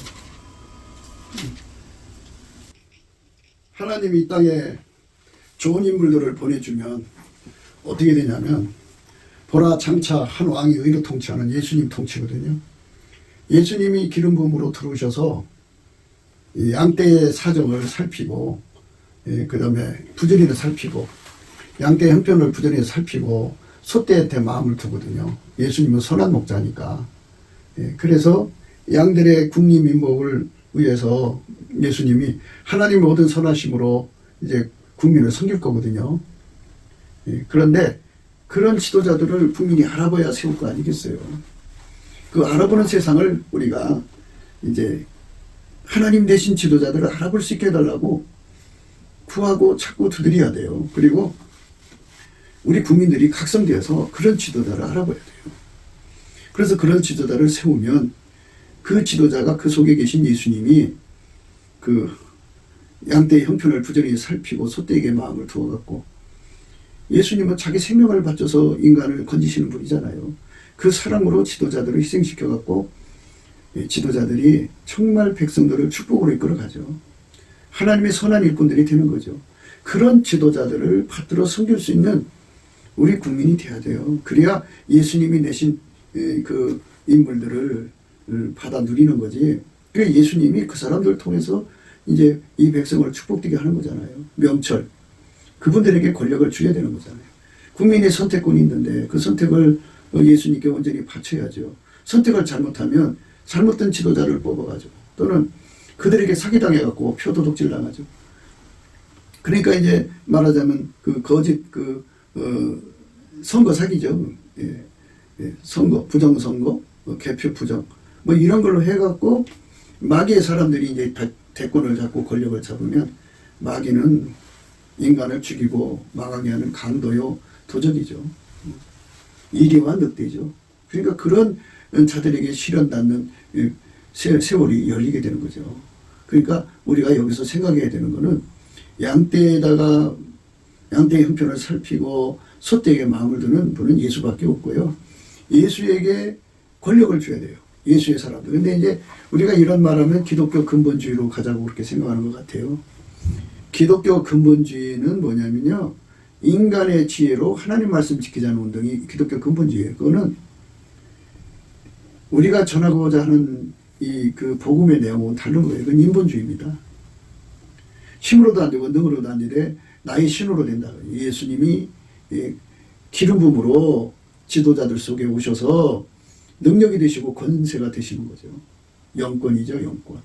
하나님이 이 땅에 좋은 인물들을 보내주면 어떻게 되냐면 보라 장차 한 왕이 의로 통치하는 예수님 통치거든요. 예수님이 기름 부음으로 들어오셔서 양떼의 사정을 살피고 그 다음에 부지런히 살피고 양떼의 형편을 부지런히 살피고 소떼한테 마음을 두거든요. 예수님은 선한 목자니까. 그래서 양들의 국리민복을 위해서 예수님이 하나님 모든 선하심으로 이제 국민을 섬길 거거든요. 그런데 그런 지도자들을 국민이 알아봐야 세울 거 아니겠어요. 그 알아보는 세상을 우리가 이제 하나님 되신 지도자들을 알아볼 수 있게 해달라고 구하고 찾고 두드려야 돼요. 그리고 우리 국민들이 각성되어서 그런 지도자를 알아봐야 돼요. 그래서 그런 지도자를 세우면 그 지도자가 그 속에 계신 예수님이 그 양떼의 형편을 부지런히 살피고 소떼에게 마음을 두어갖고, 예수님은 자기 생명을 바쳐서 인간을 건지시는 분이잖아요. 그 사랑으로 지도자들을 희생시켜갖고 지도자들이 정말 백성들을 축복으로 이끌어가죠. 하나님의 선한 일꾼들이 되는 거죠. 그런 지도자들을 받들어 섬길 수 있는 우리 국민이 돼야 돼요. 그래야 예수님이 내신 그 인물들을 받아 누리는 거지. 그래 예수님이 그 사람들을 통해서 이제 이 백성을 축복되게 하는 거잖아요. 명철. 그분들에게 권력을 주게 되는 거잖아요. 국민의 선택권이 있는데 그 선택을 예수님께 온전히 바쳐야죠. 선택을 잘못하면 잘못된 지도자를 뽑아가지고 또는 그들에게 사기당해갖고 표도독질 당하죠. 그러니까 이제 말하자면 그 거짓 선거 사기죠. 예. 선거, 부정선거, 개표 부정, 뭐 이런 걸로 해갖고 마귀의 사람들이 이제 대권을 잡고 권력을 잡으면 마귀는 인간을 죽이고 망하게 하는 강도요, 도적이죠. 이리와 늑대죠. 그러니까 그런 자들에게 실현받는 세월이 열리게 되는 거죠. 그러니까 우리가 여기서 생각해야 되는 거는 양떼의 형편을 살피고 소떼에게 마음을 두는 분은 예수밖에 없고요. 예수에게 권력을 줘야 돼요. 예수의 사람들. 근데 이제 우리가 이런 말하면 기독교 근본주의로 가자고 그렇게 생각하는 것 같아요. 기독교 근본주의는 뭐냐면요, 인간의 지혜로 하나님 말씀 지키자는 운동이 기독교 근본주의예요. 그거는 우리가 전하고자 하는 그 복음의 내용은 다른 거예요. 그건 인본주의입니다. 힘으로도 안 되고 능으로도 안 되되 나의 신으로 된다. 예수님이 기름 부음으로 지도자들 속에 오셔서 능력이 되시고 권세가 되시는 거죠. 영권이죠, 영권.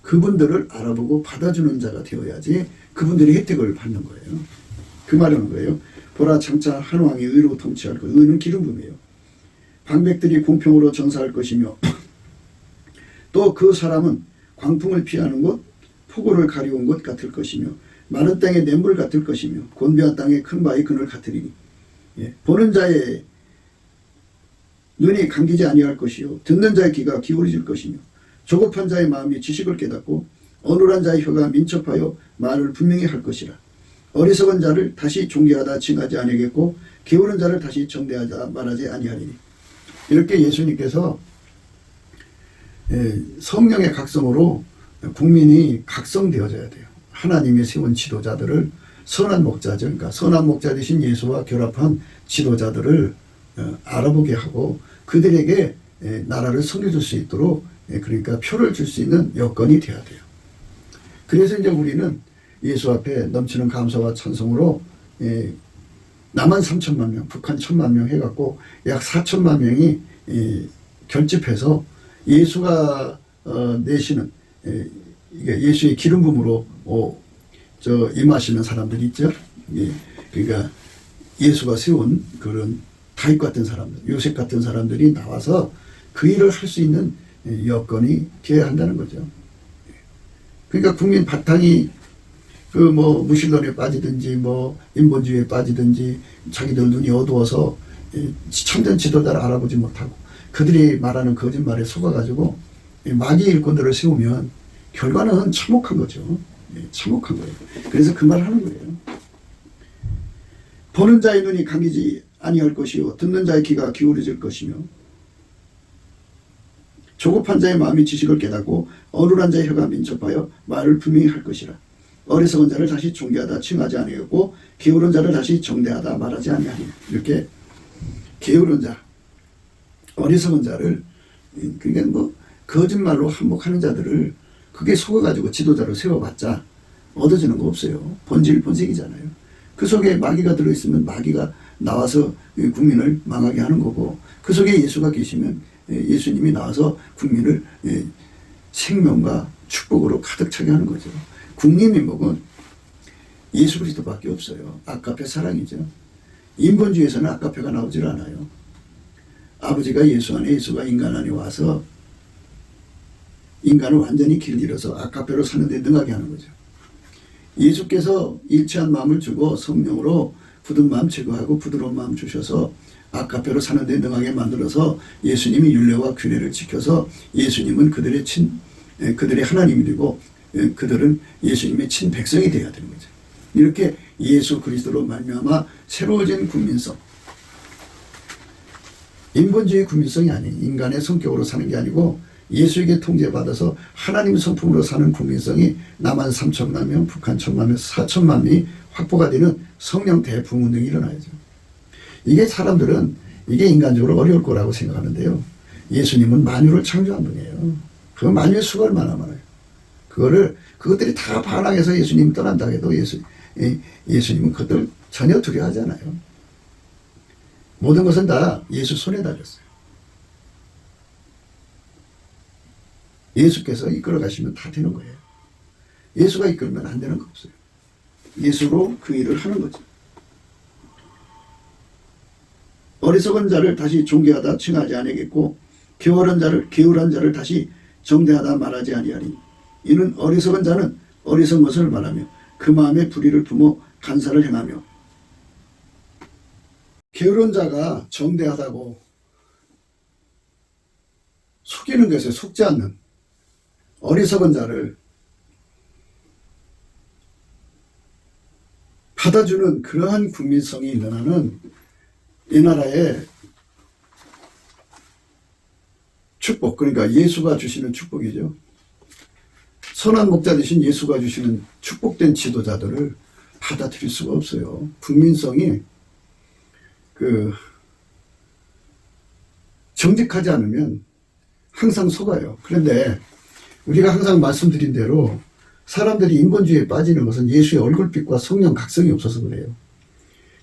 그분들을 알아보고 받아주는 자가 되어야지 그분들이 혜택을 받는 거예요. 그 말하는 거예요. 보라 장차 한 왕이 의로 통치할 것. 의는 기름 부음이에요. 방백들이 공평으로 정사할 것이며 또 그 사람은 광풍을 피하는 곳, 폭우를 가리운 곳 같을 것이며 마른 땅의 냇물 같을 것이며 곤비한 땅의 큰 바위 그늘 같으리니, 보는 자의 눈이 감기지 아니할 것이요 듣는 자의 귀가 기울어질 것이며 조급한 자의 마음이 지식을 깨닫고 어눌한 자의 혀가 민첩하여 말을 분명히 할 것이라. 어리석은 자를 다시 존귀하다 칭하지 아니하겠고 게으른 자를 다시 정대하다 말하지 아니하리니. 이렇게 예수님께서 성령의 각성으로 국민이 각성되어져야 돼요. 하나님이 세운 지도자들을 선한 목자죠. 그러니까 선한 목자 되신 예수와 결합한 지도자들을 알아보게 하고 그들에게 나라를 섬겨줄 수 있도록 그러니까 표를 줄 수 있는 여건이 돼야 돼요. 그래서 이제 우리는 예수 앞에 넘치는 감사와 찬송으로 남한 3천만 명, 북한 1,000만 명 해갖고 약 4천만 명이 결집해서 예수가 내시는 이게 예수의 기름 부음으로 임하시는 사람들이 있죠. 그러니까 예수가 세운 그런 다윗 같은 사람들, 요셉 같은 사람들이 나와서 그 일을 할 수 있는 여건이 되어야 한다는 거죠. 그러니까 국민 바탕이 무신론에 빠지든지 인본주의에 빠지든지 자기들 눈이 어두워서 참된 지도자를 알아보지 못하고 그들이 말하는 거짓말에 속아가지고 마귀 일꾼들을 세우면 결과는 참혹한 거죠. 참혹한 거예요. 그래서 그 말을 하는 거예요. 보는 자의 눈이 감기지 아니할 것이요 듣는 자의 귀가 기울어질 것이며 조급한 자의 마음이 지식을 깨닫고 어눌한 자의 혀가 민첩하여 말을 분명히 할 것이라. 어리석은 자를 다시 존귀하다 칭하지 아니하겠고 게으른 자를 다시 정대하다 말하지 아니하니. 이렇게 게으른 자, 어리석은 자를, 그러니까 거짓말로 한몫하는 자들을 그게 속아가지고 지도자로 세워봤자 얻어지는 거 없어요. 본색이잖아요. 그 속에 마귀가 들어있으면 마귀가 나와서 국민을 망하게 하는 거고, 그 속에 예수가 계시면 예수님이 나와서 국민을 생명과 축복으로 가득 차게 하는 거죠. 국민의 목은 예수 그리스도밖에 없어요. 아까페 사랑이죠. 인본주의에서는 아카페가 나오질 않아요. 아버지가 예수 안에, 예수가 인간 안에 와서 인간을 완전히 길들여서 아카페로 사는 데 능하게 하는 거죠. 예수께서 일치한 마음을 주고 성령으로 굳은 마음 제거하고 부드러운 마음 주셔서 아카페로 사는 데 능하게 만들어서 예수님이 율례와 규례를 지켜서 예수님은 그들의 하나님이 되고 그들은 예수님의 친백성이 되어야 되는 거죠. 이렇게 예수 그리스도로 말미암아 새로워진 국민성, 인본주의 국민성이 아닌 인간의 성격으로 사는 게 아니고 예수에게 통제받아서 하나님 성품으로 사는 국민성이 남한 3천만 명, 북한 1천만 명, 4천만 명이 확보가 되는 성령 대부흥 등이 일어나야죠. 이게 사람들은 이게 인간적으로 어려울 거라고 생각하는데요. 예수님은 만유를 창조한 분이에요. 그 만유의 수가 얼마나 많아요. 그것들이 다 반항해서 예수님 떠난다 해도 예수님은 그것들 전혀 두려워하지 않아요. 모든 것은 다 예수 손에 달렸어요. 예수께서 이끌어 가시면 다 되는 거예요. 예수가 이끌면 안 되는 거 없어요. 예수로 그 일을 하는 거죠. 어리석은 자를 다시 존귀하다 칭하지 아니하겠고 게으른 자를 다시 정대하다 말하지 아니하리니 이는 어리석은 자는 어리석은 것을 말하며 그 마음에 불의를 품어 간사를 행하며 게으른 자가 정대하다고 속이는 것에 속지 않는 어리석은 자를 받아주는 그러한 국민성이 있는 한은 이 나라의 축복, 그러니까 예수가 주시는 축복이죠. 선한 목자 되신 예수가 주시는 축복된 지도자들을 받아들일 수가 없어요. 국민성이 정직하지 않으면 항상 속아요. 그런데 우리가 항상 말씀드린 대로 사람들이 인본주의에 빠지는 것은 예수의 얼굴빛과 성령 각성이 없어서 그래요.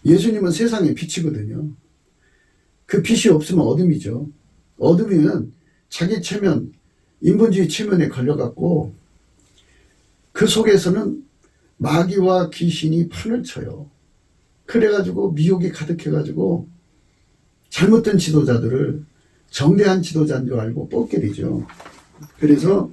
예수님은 세상의 빛이거든요. 그 빛이 없으면 어둠이죠. 어둠이면 자기 체면, 인본주의 체면에 걸려갖고 그 속에서는 마귀와 귀신이 판을 쳐요. 그래가지고 미혹이 가득해가지고 잘못된 지도자들을 정대한 지도자인 줄 알고 뽑게 되죠. 그래서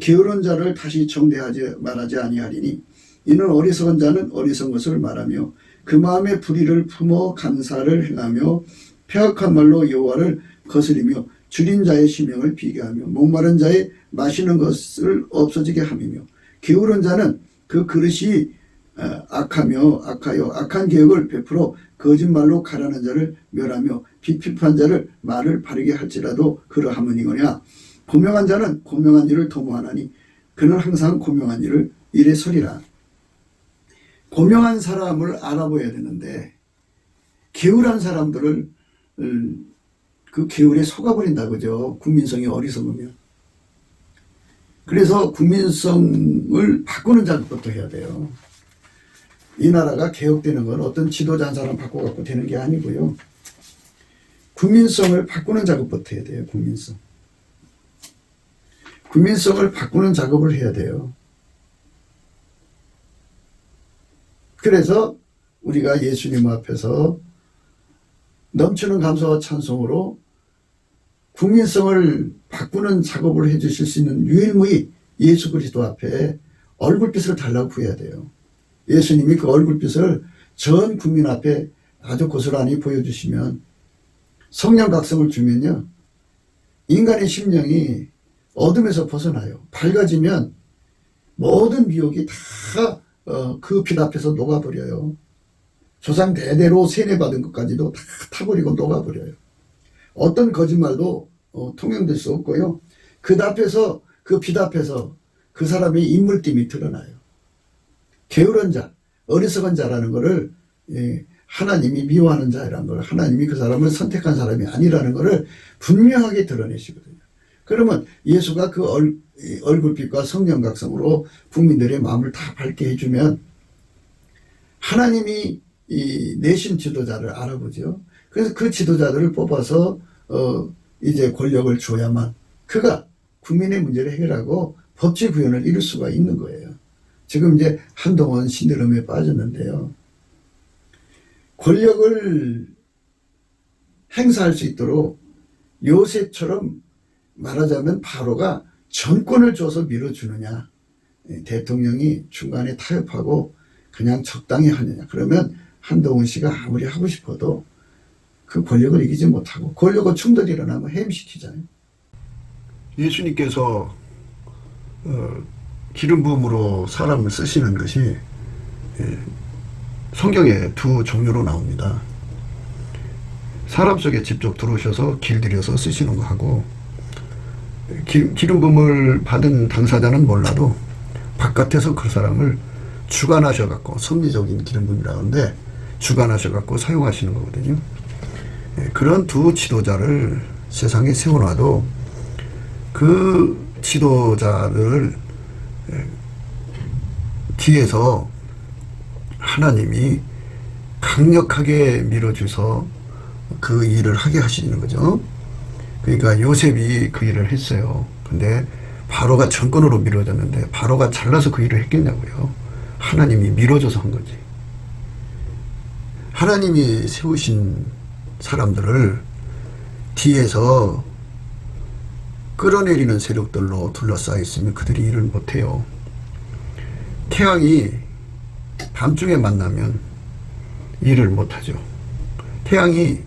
게으른 자를 다시 정대하지 말하지 아니하리니 이는 어리석은 자는 어리석은 것을 말하며 그 마음에 불의를 품어 간사를 행하며 폐악한 말로 여호와를 거스리며 줄인 자의 심령을 비교하며 목마른 자의 마시는 것을 없어지게 함이며 게으른 자는 그 그릇이 악하여 악한 계획을 베풀어 거짓말로 가라는 자를 멸하며 비핍한 자를 말을 바르게 할지라도 그러하머니거냐. 고명한 자는 고명한 일을 도모하나니 그는 항상 고명한 일을 일에 서리라. 고명한 사람을 알아보아야 되는데 게으른 사람들을 그 게으르에 속아버린다 그죠. 국민성이 어리석으면. 그래서 국민성을 바꾸는 작업부터 해야 돼요. 이 나라가 개혁되는 건 어떤 지도자 한 사람 바꿔갖고 되는 게 아니고요. 국민성을 바꾸는 작업부터 해야 돼요. 국민성을 바꾸는 작업을 해야 돼요. 그래서 우리가 예수님 앞에서 넘치는 감사와 찬송으로 국민성을 바꾸는 작업을 해주실 수 있는 유일무이 예수 그리스도 앞에 얼굴빛을 달라고 구해야 돼요. 예수님이 그 얼굴빛을 전 국민 앞에 아주 고스란히 보여주시면 성령 각성을 주면요. 인간의 심령이 어둠에서 벗어나요. 밝아지면 모든 미혹이 다 그 빛 앞에서 녹아버려요. 조상 대대로 세뇌받은 것까지도 다 타버리고 녹아버려요. 어떤 거짓말도 통용될 수 없고요. 그 빛 앞에서 그 사람의 인물됨이 드러나요. 게으른 자, 어리석은 자라는 것을 하나님이 미워하는 자라는 걸, 하나님이 그 사람을 선택한 사람이 아니라는 것을 분명하게 드러내시거든요. 그러면 예수가 그 얼굴빛과 성령각성으로 국민들의 마음을 다 밝게 해주면 하나님이 내신 지도자를 알아보죠. 그래서 그 지도자들을 뽑아서 이제 권력을 줘야만 그가 국민의 문제를 해결하고 법치 구현을 이룰 수가 있는 거예요. 지금 이제 한동안 신드롬에 빠졌는데요. 권력을 행사할 수 있도록 요새처럼 말하자면 바로가 정권을 줘서 밀어주느냐, 대통령이 중간에 타협하고 그냥 적당히 하느냐. 그러면 한동훈 씨가 아무리 하고 싶어도 그 권력을 이기지 못하고 권력과 충돌이 일어나면 해임시키잖아요. 예수님께서 기름 부음으로 사람을 쓰시는 것이 성경에 두 종류로 나옵니다. 사람 속에 직접 들어오셔서 길들여서 쓰시는 거 하고, 기름 부음을 받은 당사자는 몰라도 바깥에서 그 사람을 주관하셔갖고, 섭리적인 기름 부음이라고 하는데 주관하셔갖고 사용하시는 거거든요. 그런 두 지도자를 세상에 세워놔도 그 지도자를 뒤에서 하나님이 강력하게 밀어줘서 그 일을 하게 하시는 거죠. 그러니까 요셉이 그 일을 했어요. 근데 바로가 정권으로 밀어졌는데 바로가 잘나서 그 일을 했겠냐고요. 하나님이 밀어줘서 한 거지. 하나님이 세우신 사람들을 뒤에서 끌어내리는 세력들로 둘러싸여 있으면 그들이 일을 못해요. 태양이 밤중에 만나면 일을 못하죠. 태양이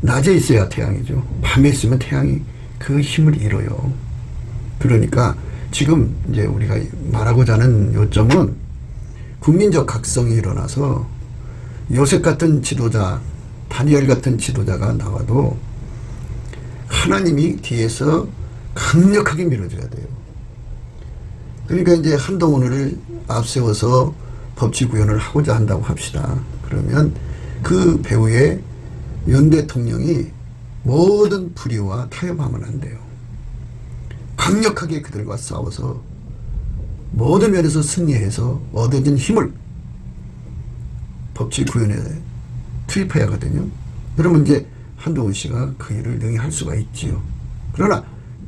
낮에 있어야 태양이죠. 밤에 있으면 태양이 그 힘을 잃어요. 그러니까 지금 이제 우리가 말하고자 하는 요점은 국민적 각성이 일어나서 요셉 같은 지도자, 다니엘 같은 지도자가 나와도 하나님이 뒤에서 강력하게 밀어줘야 돼요. 그러니까 이제 한동훈을 앞세워서 법치 구현을 하고자 한다고 합시다. 그러면 그 배후에 윤 대통령이 모든 불의와 타협하면 안 돼요. 강력하게 그들과 싸워서 모든 면에서 승리해서 얻어진 힘을 법치 구현에 투입해야 하거든요. 그러면 이제 한동훈 씨가 그 일을 능히 할 수가 있지요. 그러나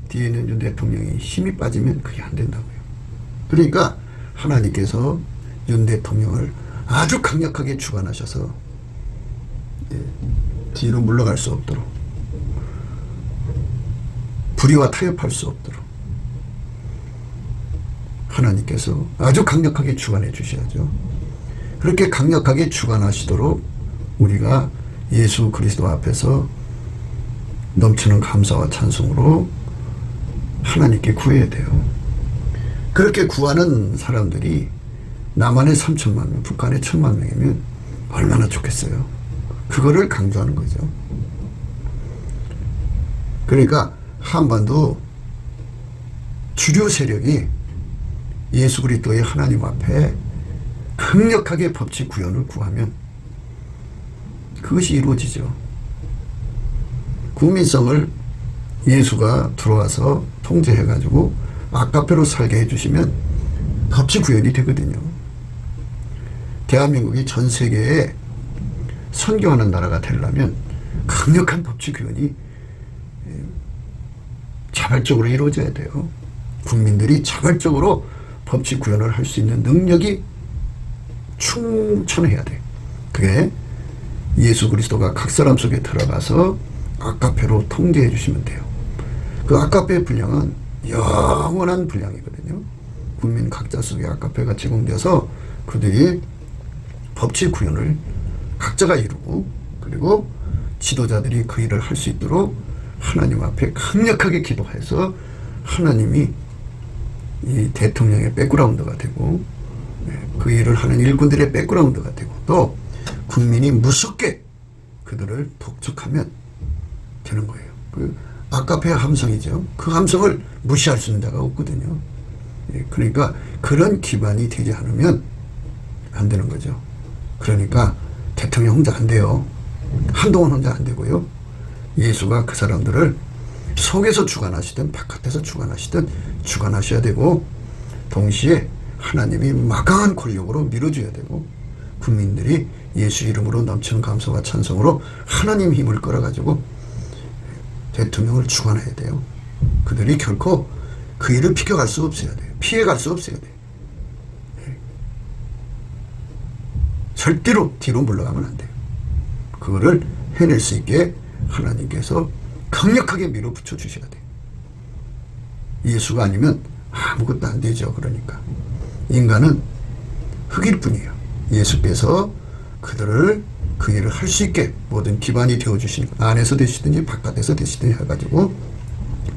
뒤에는 윤 대통령이 힘이 빠지면 그게 안 된다고요. 그러니까 하나님께서 윤 대통령을 아주 강력하게 주관하셔서 뒤로 물러갈 수 없도록, 불의와 타협할 수 없도록 하나님께서 아주 강력하게 주관해 주셔야죠. 그렇게 강력하게 주관하시도록 우리가 예수 그리스도 앞에서 넘치는 감사와 찬송으로 하나님께 구해야 돼요. 그렇게 구하는 사람들이 남한에 3천만 명, 북한에 1,000만 명이면 얼마나 좋겠어요. 그거를 강조하는 거죠. 그러니까 한반도 주류 세력이 예수 그리스도의 하나님 앞에 강력하게 법치 구현을 구하면 그것이 이루어지죠. 국민성을 예수가 들어와서 통제해가지고 아카페로 살게 해주시면 법치 구현이 되거든요. 대한민국이 전 세계에 선교하는 나라가 되려면 강력한 법치 구현이 자발적으로 이루어져야 돼요. 국민들이 자발적으로 법치 구현을 할 수 있는 능력이 충천해야 돼. 그게 예수 그리스도가 각 사람 속에 들어가서 아카페로 통제해 주시면 돼요. 그 아카페 분량은 영원한 분량이거든요. 국민 각자 속에 아카페가 제공돼서 그들이 법치 구현을 각자가 이루고, 그리고 지도자들이 그 일을 할 수 있도록 하나님 앞에 강력하게 기도해서 하나님이 이 대통령의 백그라운드가 되고, 그 일을 하는 일꾼들의 백그라운드가 되고, 또 국민이 무섭게 그들을 독촉하면 되는 거예요. 그 아카페 함성이죠. 그 함성을 무시할 수 있는 자가 없거든요. 그러니까 그런 기반이 되지 않으면 안 되는 거죠. 그러니까 대통령 혼자 안 돼요. 한동훈 혼자 안 되고요. 예수가 그 사람들을 속에서 주관하시든 바깥에서 주관하시든 주관하셔야 되고, 동시에 하나님이 막강한 권력으로 밀어줘야 되고, 국민들이 예수 이름으로 넘치는 감사와 찬송으로 하나님 힘을 끌어가지고 대통령을 주관해야 돼요. 그들이 결코 그 일을 비켜갈 수 없어야 돼요. 피해갈 수 없어야 돼요. 절대로 뒤로 물러가면 안 돼요. 그거를 해낼 수 있게 하나님께서 강력하게 밀어붙여 주셔야 돼요. 예수가 아니면 아무것도 안 되죠. 그러니까 인간은 흙일 뿐이에요. 예수께서 그들을 그 일을 할 수 있게 모든 기반이 되어주시는 것, 안에서 되시든지 바깥에서 되시든지 해가지고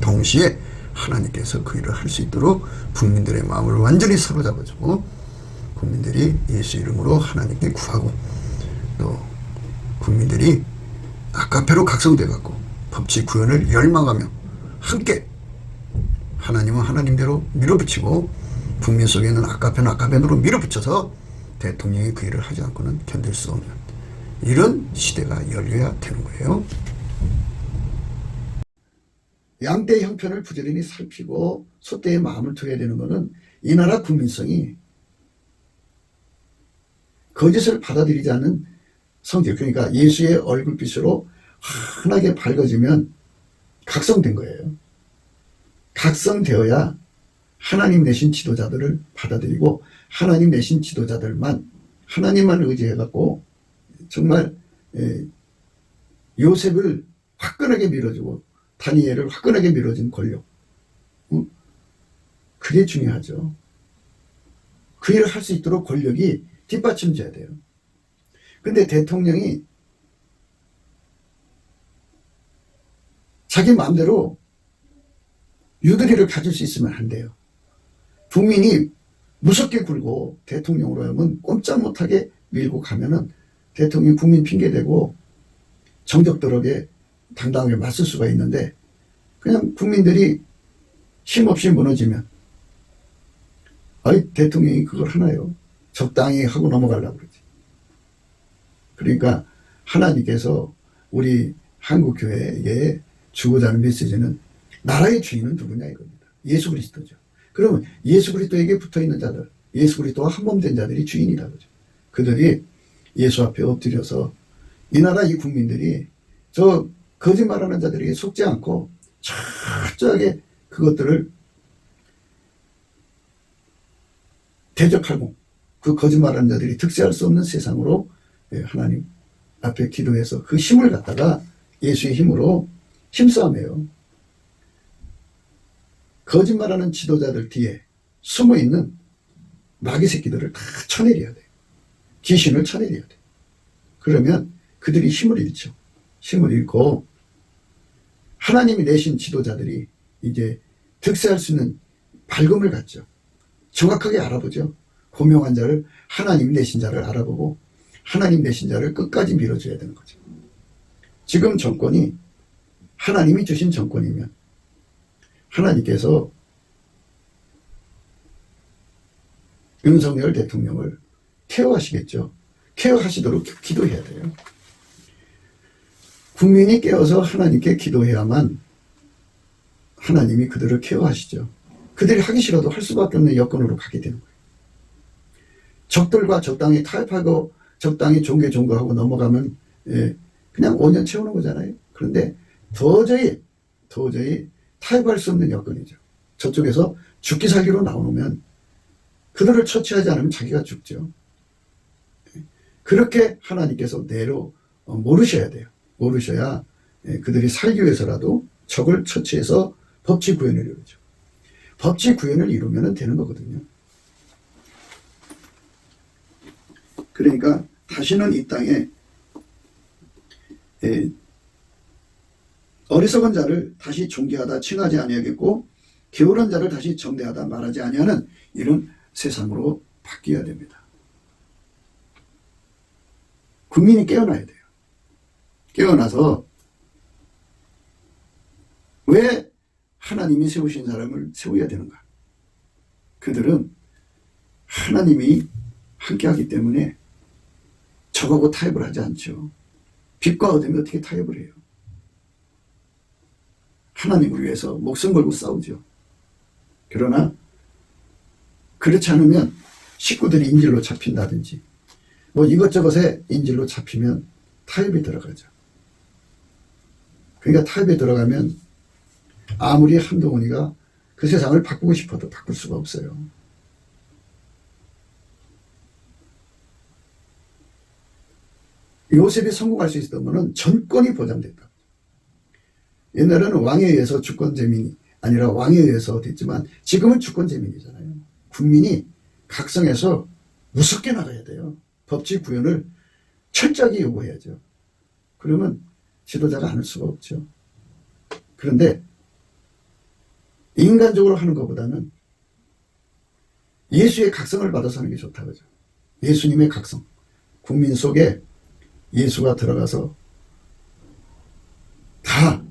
동시에 하나님께서 그 일을 할 수 있도록 국민들의 마음을 완전히 사로잡아주고 국민들이 예수 이름으로 하나님께 구하고 또 국민들이 아까페로 각성돼갖고 법치 구현을 열망하며 함께 하나님은 하나님대로 밀어붙이고 국민 속에는 아까페는 아까페로 밀어붙여서 대통령이 그 일을 하지 않고는 견딜 수 없는 이런 시대가 열려야 되는 거예요. 양떼의 형편을 부지런히 살피고 소떼의 마음을 두어야 되는 것은 이 나라 국민성이 거짓을 받아들이지 않는 성질, 그러니까 예수의 얼굴빛으로 환하게 밝아지면 각성된 거예요. 각성되어야 하나님 내신 지도자들을 받아들이고 하나님 내신 지도자들만 하나님만 의지해갖고 정말 요셉을 화끈하게 밀어주고 다니엘을 화끈하게 밀어준 권력, 그게 중요하죠. 그 일을 할 수 있도록 권력이 뒷받침줘야 돼요. 근데 대통령이 자기 마음대로 유도리를 가질 수 있으면 안 돼요. 국민이 무섭게 굴고 대통령으로 하면 꼼짝 못하게 밀고 가면은 대통령이 국민 핑계대고 정적더럽게 당당하게 맞설 수가 있는데 그냥 국민들이 힘없이 무너지면 아이 대통령이 그걸 하나요? 적당히 하고 넘어가려고 그러지. 그러니까 하나님께서 우리 한국교회에 주고자 하는 메시지는 나라의 주인은 누구냐 이겁니다. 예수 그리스도죠. 그러면 예수 그리스도에게 붙어있는 자들, 예수 그리스도와 한몸된 자들이 주인이다 그죠. 그들이 예수 앞에 엎드려서 이 나라 이 국민들이 저 거짓말하는 자들에게 속지 않고 철저하게 그것들을 대적하고 그 거짓말하는 자들이 득세할 수 없는 세상으로 하나님 앞에 기도해서 그 힘을 갖다가 예수의 힘으로 힘싸움해요. 거짓말하는 지도자들 뒤에 숨어있는 마귀 새끼들을 다 쳐내려야 돼요. 귀신을 쳐내려야 돼요. 그러면 그들이 힘을 잃죠. 힘을 잃고 하나님이 내신 지도자들이 이제 득세할 수 있는 밝음을 갖죠. 정확하게 알아보죠. 고명한 자를 하나님 내신 자를 알아보고 하나님 내신 자를 끝까지 밀어줘야 되는 거죠. 지금 정권이 하나님이 주신 정권이면 하나님께서 윤석열 대통령을 케어하시겠죠. 케어하시도록 기도해야 돼요. 국민이 깨어서 하나님께 기도해야만 하나님이 그들을 케어하시죠. 그들이 하기 싫어도 할 수밖에 없는 여건으로 가게 되는 거예요. 적들과 적당히 타협하고 적당히 종교하고 넘어가면 그냥 5년 채우는 거잖아요. 그런데 도저히 타협할 수 없는 여건이죠. 저쪽에서 죽기 살기로 나오면 그들을 처치하지 않으면 자기가 죽죠. 그렇게 하나님께서 내로 모르셔야 돼요. 모르셔야 그들이 살기 위해서라도 적을 처치해서 법치 구현을 이루죠. 법치 구현을 이루면 되는 거거든요. 그러니까 다시는 이 땅에 어리석은 자를 다시 존귀하다 칭하지 아니하겠고 게으른 자를 다시 정대하다 말하지 아니하는 이런 세상으로 바뀌어야 됩니다. 국민이 깨어나야 돼요. 깨어나서 왜 하나님이 세우신 사람을 세워야 되는가? 그들은 하나님이 함께하기 때문에 적하고 타협을 하지 않죠. 빛과 어둠이 어떻게 타협을 해요? 하나님을 위해서 목숨 걸고 싸우죠. 그러나 그렇지 않으면 식구들이 인질로 잡힌다든지 뭐 이것저것에 인질로 잡히면 타협이 들어가죠. 그러니까 타협에 들어가면 아무리 한동훈이가 그 세상을 바꾸고 싶어도 바꿀 수가 없어요. 요셉이 성공할 수 있었던 것은 전권이 보장됐다. 옛날에는 왕에 의해서 주권제민이 아니라 왕에 의해서 됐지만 지금은 주권제민이잖아요. 국민이 각성해서 무섭게 나가야 돼요. 법치 구현을 철저하게 요구해야죠. 그러면 지도자가 않을 수가 없죠. 그런데 인간적으로 하는 것보다는 예수의 각성을 받아서 하는 게 좋다 그죠. 예수님의 각성. 국민 속에 예수가 들어가서 다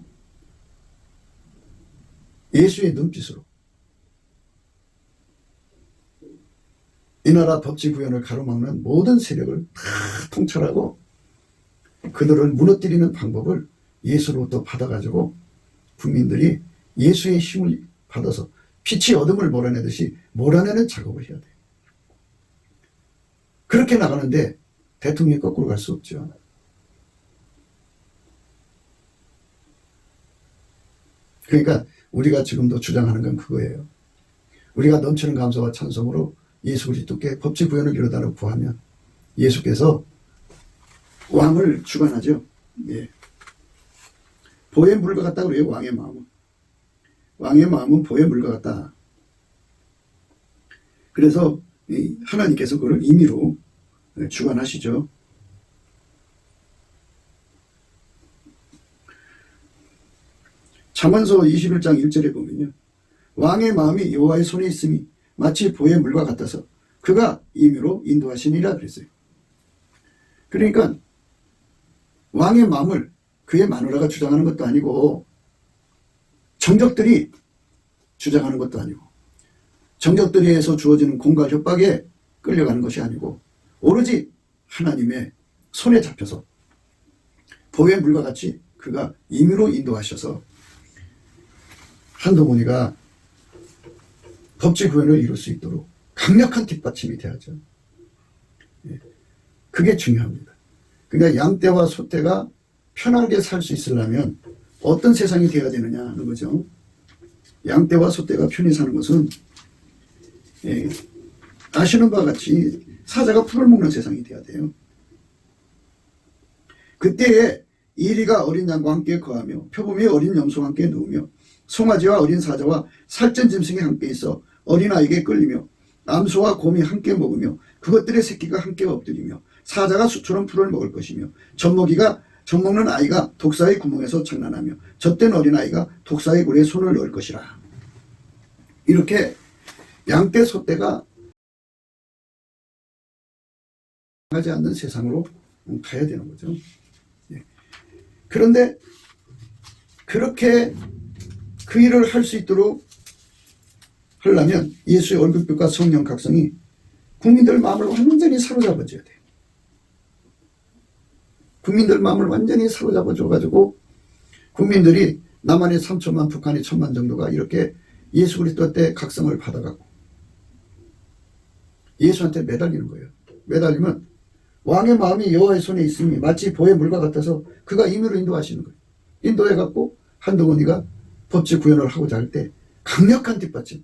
예수의 눈빛으로 이 나라 법치 구현을 가로막는 모든 세력을 다 통찰하고 그들을 무너뜨리는 방법을 예수로부터 받아가지고 국민들이 예수의 힘을 받아서 빛이 어둠을 몰아내듯이 몰아내는 작업을 해야 돼요. 그렇게 나가는데 대통령이 거꾸로 갈 수 없죠. 그러니까 우리가 지금도 주장하는 건 그거예요. 우리가 넘치는 감사와 찬송으로 예수 그리스도께 법치 구현을 이루다는 구하면 예수께서 왕을 주관하죠. 예. 보의 물과 같다 그래요. 왕의 마음은. 왕의 마음은 보의 물과 같다. 그래서 하나님께서 그걸 임의로 주관하시죠. 잠언서 21장 1절에 보면요. 왕의 마음이 여호와의 손에 있음이 마치 보의 물과 같아서 그가 임의로 인도하시니라 그랬어요. 그러니까 왕의 마음을 그의 마누라가 주장하는 것도 아니고 정적들이 주장하는 것도 아니고 정적들에 의해서 주어지는 공갈 협박에 끌려가는 것이 아니고 오로지 하나님의 손에 잡혀서 보의 물과 같이 그가 임의로 인도하셔서 한동훈이가 법치 구현을 이룰 수 있도록 강력한 뒷받침이 돼야죠. 그게 중요합니다. 그러니까 양떼와 소떼가 편하게 살 수 있으려면 어떤 세상이 되어야 되느냐 하는 거죠. 양떼와 소떼가 편히 사는 것은 아시는 바와 같이 사자가 풀을 먹는 세상이 되어야 돼요. 그때에 이리가 어린 양과 함께 거하며 표범이 어린 염소와 함께 누우며 송아지와 어린 사자와 살찐 짐승이 함께 있어 어린아이에게 끌리며 암소와 곰이 함께 먹으며 그것들의 새끼가 함께 엎드리며 사자가 수처럼 풀을 먹을 것이며 젖먹는 아이가 독사의 구멍에서 장난하며 젖된 어린아이가 독사의 굴에 손을 넣을 것이라. 이렇게 양떼 소떼가 하지 않는 세상으로 가야 되는 거죠. 그런데 그렇게 그 일을 할 수 있도록 하려면 예수의 얼굴빛과 성령 각성이 국민들 마음을 완전히 사로잡아줘야 돼요. 국민들 마음을 완전히 사로잡아줘가지고 국민들이 남한이 3천만, 북한이 1,000만 정도가 이렇게 예수 그리스도 때 각성을 받아가고 예수한테 매달리는 거예요. 매달리면 왕의 마음이 여호와의 손에 있으니 마치 보의 물과 같아서 그가 임의로 인도하시는 거예요. 인도해갖고 한동훈이가 법치 구현을 하고자 할 때 강력한 뒷받침.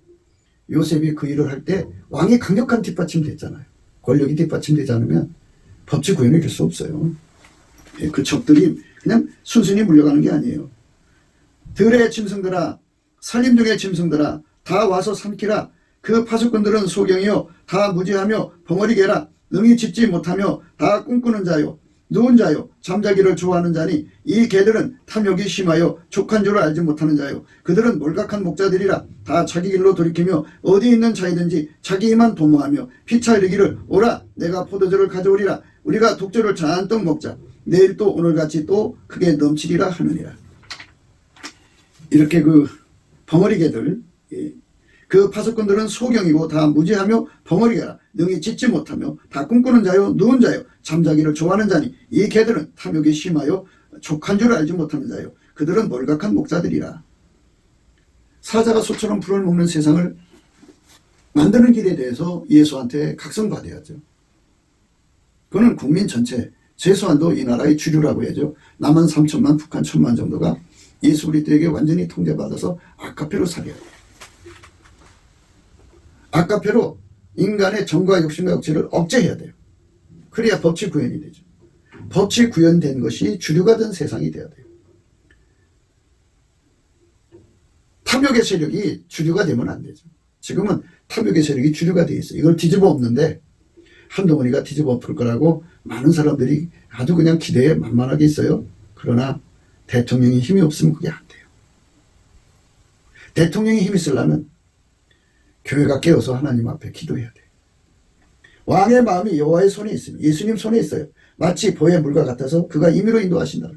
요셉이 그 일을 할 때 왕이 강력한 뒷받침 됐잖아요. 권력이 뒷받침되지 않으면 법치 구현을 이룰 수 없어요. 그 적들이 그냥 순순히 물려가는 게 아니에요. 들의 짐승들아, 산림 중의 짐승들아, 다 와서 삼키라. 그 파수꾼들은 소경이요 다 무지하며 벙어리개라. 능히 짖지 못하며 다 꿈꾸는 자요 누운 자요 잠자기를 좋아하는 자니 이 개들은 탐욕이 심하여 족한 줄을 알지 못하는 자요 그들은 몰각한 목자들이라. 다 자기 길로 돌이키며 어디 있는 자이든지 자기 힘만 도모하며 피차 이르기를 오라 내가 포도주를 가져오리라. 우리가 독주를 잔뜩 먹자. 내일 또 오늘같이 또 크게 넘치리라 하느니라. 이렇게 그 벙어리개들, 그 파수꾼들은 소경이고 다 무지하며 벙어리개라. 능히 짖지 못하며 다 꿈꾸는 자요 누운 자요 잠자기를 좋아하는 자니 이 개들은 탐욕이 심하여 족한 줄을 알지 못하는 자요 그들은 몰각한 목자들이라. 사자가 소처럼 풀을 먹는 세상을 만드는 길에 대해서 예수한테 각성받아야죠. 그거는 국민 전체 최소한도 이 나라의 주류라고 해야죠. 남한 3천만 북한 1,000만 정도가 예수 그리스도에게 완전히 통제받아서 아카페로 살아야 돼요. 아카페로 인간의 정과 욕심과 억지를 억제해야 돼요. 그래야 법치 구현이 되죠. 법치 구현된 것이 주류가 된 세상이 돼야 돼요. 탐욕의 세력이 주류가 되면 안 되죠. 지금은 탐욕의 세력이 주류가 되어 있어요. 이걸 뒤집어 엎는데 한동훈이가 뒤집어 엎을 거라고 많은 사람들이 아주 그냥 기대에 만만하게 있어요. 그러나 대통령이 힘이 없으면 그게 안 돼요. 대통령이 힘이 있으려면 교회가 깨어서 하나님 앞에 기도해야 돼요. 왕의 마음이 여호와의 손에 있습니다. 예수님 손에 있어요. 마치 보의 물과 같아서 그가 임의로 인도하신다.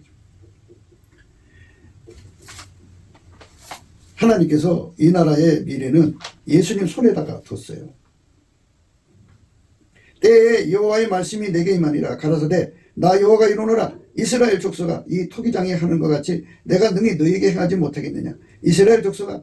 하나님께서 이 나라의 미래는 예수님 손에다가 뒀어요. 때에 여호와의 말씀이 내게 임하니라. 가라사대 나 여호와가 이르노라. 이스라엘 족속아 이 토기장이 하는 것 같이 내가 능히 너희에게 행하지 못하겠느냐. 이스라엘 족속아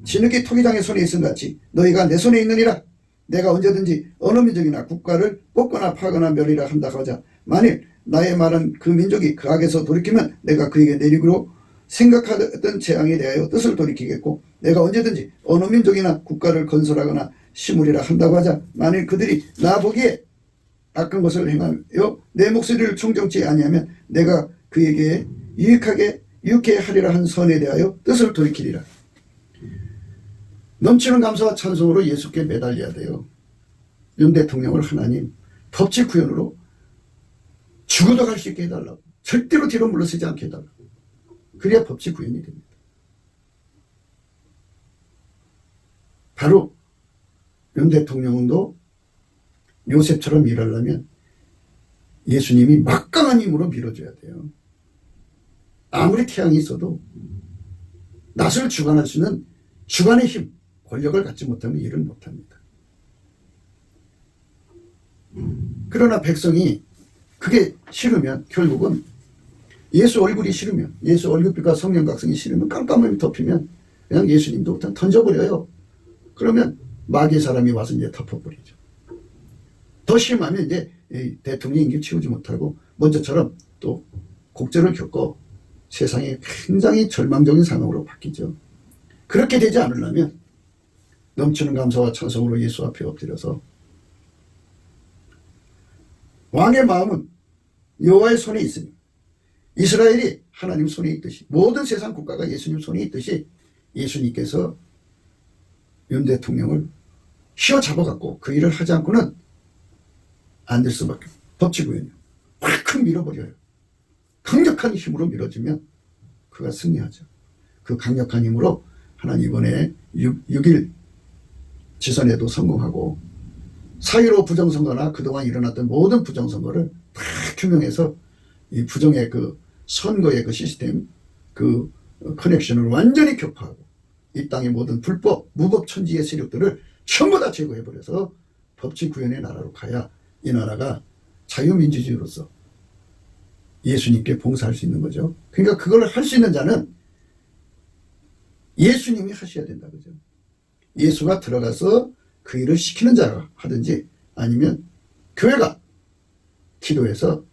진흙이 토기장의 손에 있음 같이 너희가 내 손에 있느니라. 내가 언제든지 어느 민족이나 국가를 뽑거나 파거나 멸리라 한다 하자. 만일 나의 말은 그 민족이 그 악에서 돌이키면 내가 그에게 내리기로 생각하던 재앙에 대하여 뜻을 돌이키겠고 내가 언제든지 어느 민족이나 국가를 건설하거나 심으리라 한다고 하자. 만일 그들이 나 보기에 악한 것을 행하여 내 목소리를 충정치 아니하면 내가 그에게 유익해 하리라 한 선에 대하여 뜻을 돌이키리라. 넘치는 감사와 찬송으로 예수께 매달려야 돼요. 윤 대통령을 하나님 법치 구현으로 죽어도 갈 수 있게 해달라고. 절대로 뒤로 물러서지 않게 해달라고. 그래야 법치 구현이 됩니다. 바로 윤 대통령도 요셉처럼 일하려면 예수님이 막강한 힘으로 밀어줘야 돼요. 아무리 태양이 있어도 낫을 주관할 수 있는 주관의 힘, 권력을 갖지 못하면 일을 못합니다. 그러나 백성이 그게 싫으면 결국은 예수 얼굴이 싫으면 예수 얼굴빛과 성령 각성이 싫으면 깜깜함이 덮이면 그냥 예수님도 일단 던져버려요. 그러면 마귀의 사람이 와서 이제 덮어버리죠. 더 심하면 이제 대통령 임기 치우지 못하고 먼저처럼 또 곡절을 겪고 세상이 굉장히 절망적인 상황으로 바뀌죠. 그렇게 되지 않으려면 넘치는 감사와 찬송으로 예수 앞에 엎드려서 왕의 마음은 여호와의 손에 있으니 이스라엘이 하나님 손에 있듯이 모든 세상 국가가 예수님 손에 있듯이 예수님께서 윤 대통령을 휘어잡아갖고 그 일을 하지 않고는 안 될 수밖에 없어요. 법치구현이요. 확 밀어버려요. 강력한 힘으로 밀어주면 그가 승리하죠. 그 강력한 힘으로 하나님 이번에 6.1 지선에도 성공하고 4.15 부정선거나 그동안 일어났던 모든 부정선거를 다 규명해서 이 부정의 그 선거의 그 시스템 그 커넥션을 완전히 격파하고 이 땅의 모든 불법 무법천지의 세력들을 전부 다 제거해버려서 법치구현의 나라로 가야 이 나라가 자유민주주의로서 예수님께 봉사할 수 있는 거죠. 그러니까 그걸 할 수 있는 자는 예수님이 하셔야 된다. 그죠? 예수가 들어가서 그 일을 시키는 자가 하든지 아니면 교회가 기도해서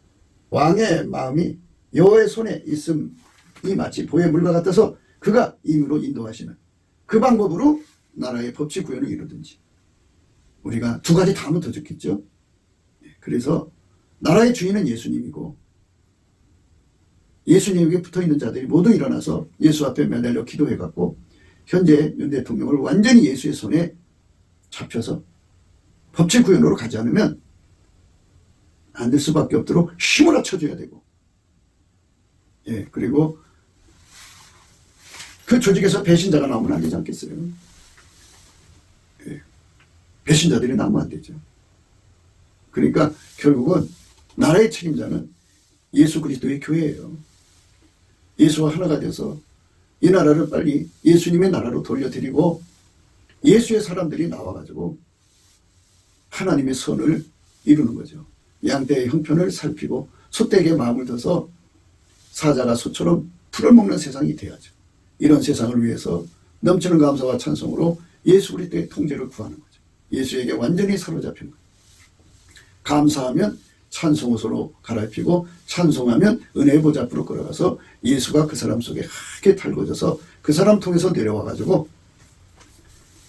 왕의 마음이 여호와의 손에 있음이 마치 보의 물과 같아서 그가 임의로 인도하시는 그 방법으로 나라의 법치 구현을 이루든지. 우리가 두 가지 다 하면 더 좋겠죠. 그래서 나라의 주인은 예수님이고 예수님에게 붙어있는 자들이 모두 일어나서 예수 앞에 매달려 기도해갖고 현재 윤 대통령을 완전히 예수의 손에 잡혀서 법치 구현으로 가지 않으면 안 될 수밖에 없도록 힘을 합쳐줘야 되고, 예, 그리고 그 조직에서 배신자가 나오면 안 되지 않겠어요? 예, 배신자들이 나오면 안 되죠. 그러니까 결국은 나라의 책임자는 예수 그리스도의 교회예요. 예수와 하나가 돼서 이 나라를 빨리 예수님의 나라로 돌려드리고 예수의 사람들이 나와가지고 하나님의 선을 이루는 거죠. 양떼의 형편을 살피고 소떼에게 마음을 둬서 사자가 소처럼 풀을 먹는 세상이 돼야죠. 이런 세상을 위해서 넘치는 감사와 찬송으로 예수 그리스도의 통제를 구하는 거죠. 예수에게 완전히 사로잡힌 거죠. 감사하면 찬송으로 갈아입히고 찬송하면 은혜의 보좌 앞으로 걸어가서 예수가 그 사람 속에 크게 달궈져서 그 사람 통해서 내려와가지고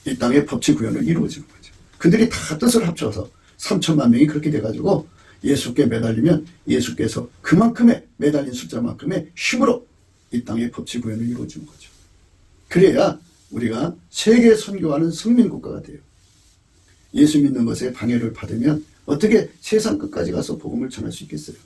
이 땅의 법치 구현을 이루어지는 거죠. 그들이 다 뜻을 합쳐서 3천만 명이 그렇게 돼가지고 예수께 매달리면 예수께서 그만큼의 매달린 숫자만큼의 힘으로 이 땅의 법치 구현을 이루어주는 거죠. 그래야 우리가 세계 선교하는 성민국가가 돼요. 예수 믿는 것에 방해를 받으면 어떻게 세상 끝까지 가서 복음을 전할 수 있겠어요?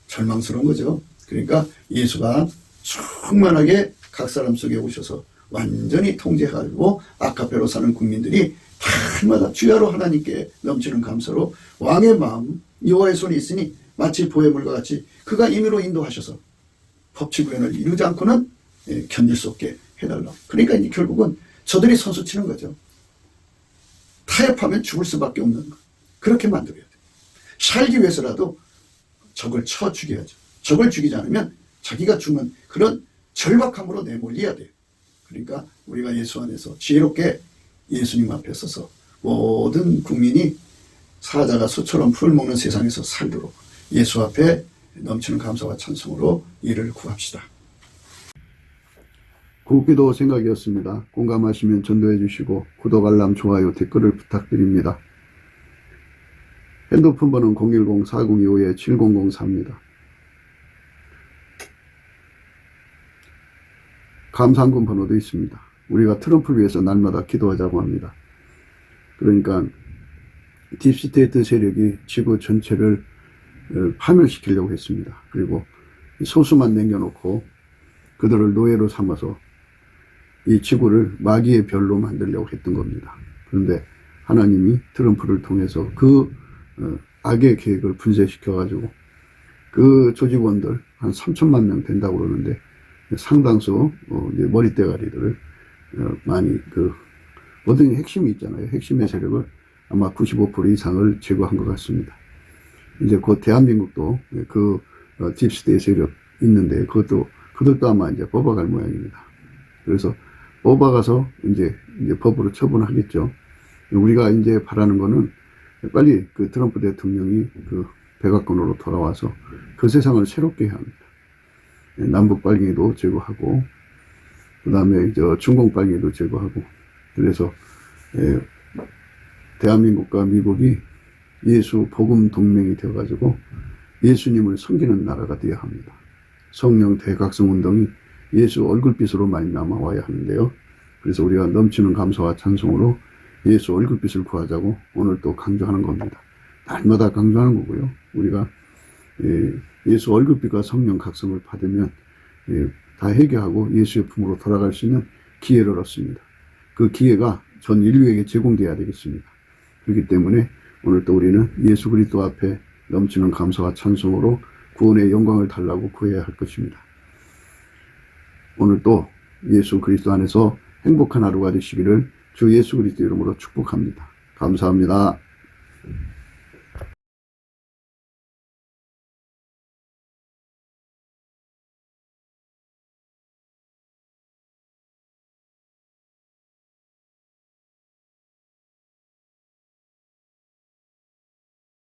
절망스러운 거죠. 그러니까 예수가 충만하게 각 사람 속에 오셔서 완전히 통제하고 아카페로 사는 국민들이 달마다 주야로 하나님께 넘치는 감사로 왕의 마음 여호와의 손이 있으니 마치 보혜물과 같이 그가 임의로 인도하셔서 법치 구현을 이루지 않고는 견딜 수 없게 해달라. 그러니까 이제 결국은 저들이 선수 치는 거죠. 타협하면 죽을 수밖에 없는 거. 그렇게 만들어야 돼. 살기 위해서라도 적을 쳐 죽여야죠. 적을 죽이지 않으면 자기가 죽는 그런 절박함으로 내몰려야 돼요. 그러니까 우리가 예수 안에서 지혜롭게 예수님 앞에 서서 모든 국민이 사자가 수처럼 풀을 먹는 세상에서 살도록 예수 앞에 넘치는 감사와 찬송으로 이를 구합시다. 굿기도 생각이었습니다. 공감하시면 전도해 주시고 구독, 알람, 좋아요, 댓글을 부탁드립니다. 핸드폰 번호는 010-4025-7004입니다. 감사한금 번호도 있습니다. 우리가 트럼프를 위해서 날마다 기도하자고 합니다. 그러니까 딥스테이트 세력이 지구 전체를 파멸시키려고 했습니다. 그리고 소수만 남겨놓고 그들을 노예로 삼아서 이 지구를 마귀의 별로 만들려고 했던 겁니다. 그런데 하나님이 트럼프를 통해서 그 악의 계획을 분쇄시켜가지고 그 조직원들 한 3천만 명 된다고 그러는데 상당수 이제 머리대가리들을 많이 모든 핵심이 있잖아요. 핵심의 세력을 아마 95% 이상을 제거한 것 같습니다. 이제 곧 대한민국도 그 딥스테이트 세력 있는데 그들도 아마 이제 뽑아갈 모양입니다. 그래서 뽑아가서 이제 법으로 처분하겠죠. 우리가 이제 바라는 거는 빨리 그 트럼프 대통령이 그 백악관으로 돌아와서 그 세상을 새롭게 해야 합니다. 남북 빨갱이도 제거하고, 그 다음에 중공 빨갱이도 제거하고, 그래서 대한민국과 미국이 예수 복음 동맹이 되어가지고 예수님을 섬기는 나라가 되어야 합니다. 성령 대각성 운동이 예수 얼굴빛으로 말미암아 와야 하는데요. 그래서 우리가 넘치는 감사와 찬송으로 예수 얼굴빛을 구하자고 오늘 또 강조하는 겁니다. 날마다 강조하는 거고요. 우리가 예수 얼굴빛과 성령 각성을 받으면 다 해결하고 예수의 품으로 돌아갈 수 있는 기회를 얻습니다. 그 기회가 전 인류에게 제공되어야 되겠습니다. 그렇기 때문에 오늘 또 우리는 예수 그리스도 앞에 넘치는 감사와 찬송으로 구원의 영광을 달라고 구해야 할 것입니다. 오늘 또 예수 그리스도 안에서 행복한 하루가 되시기를 주 예수 그리스도 이름으로 축복합니다. 감사합니다.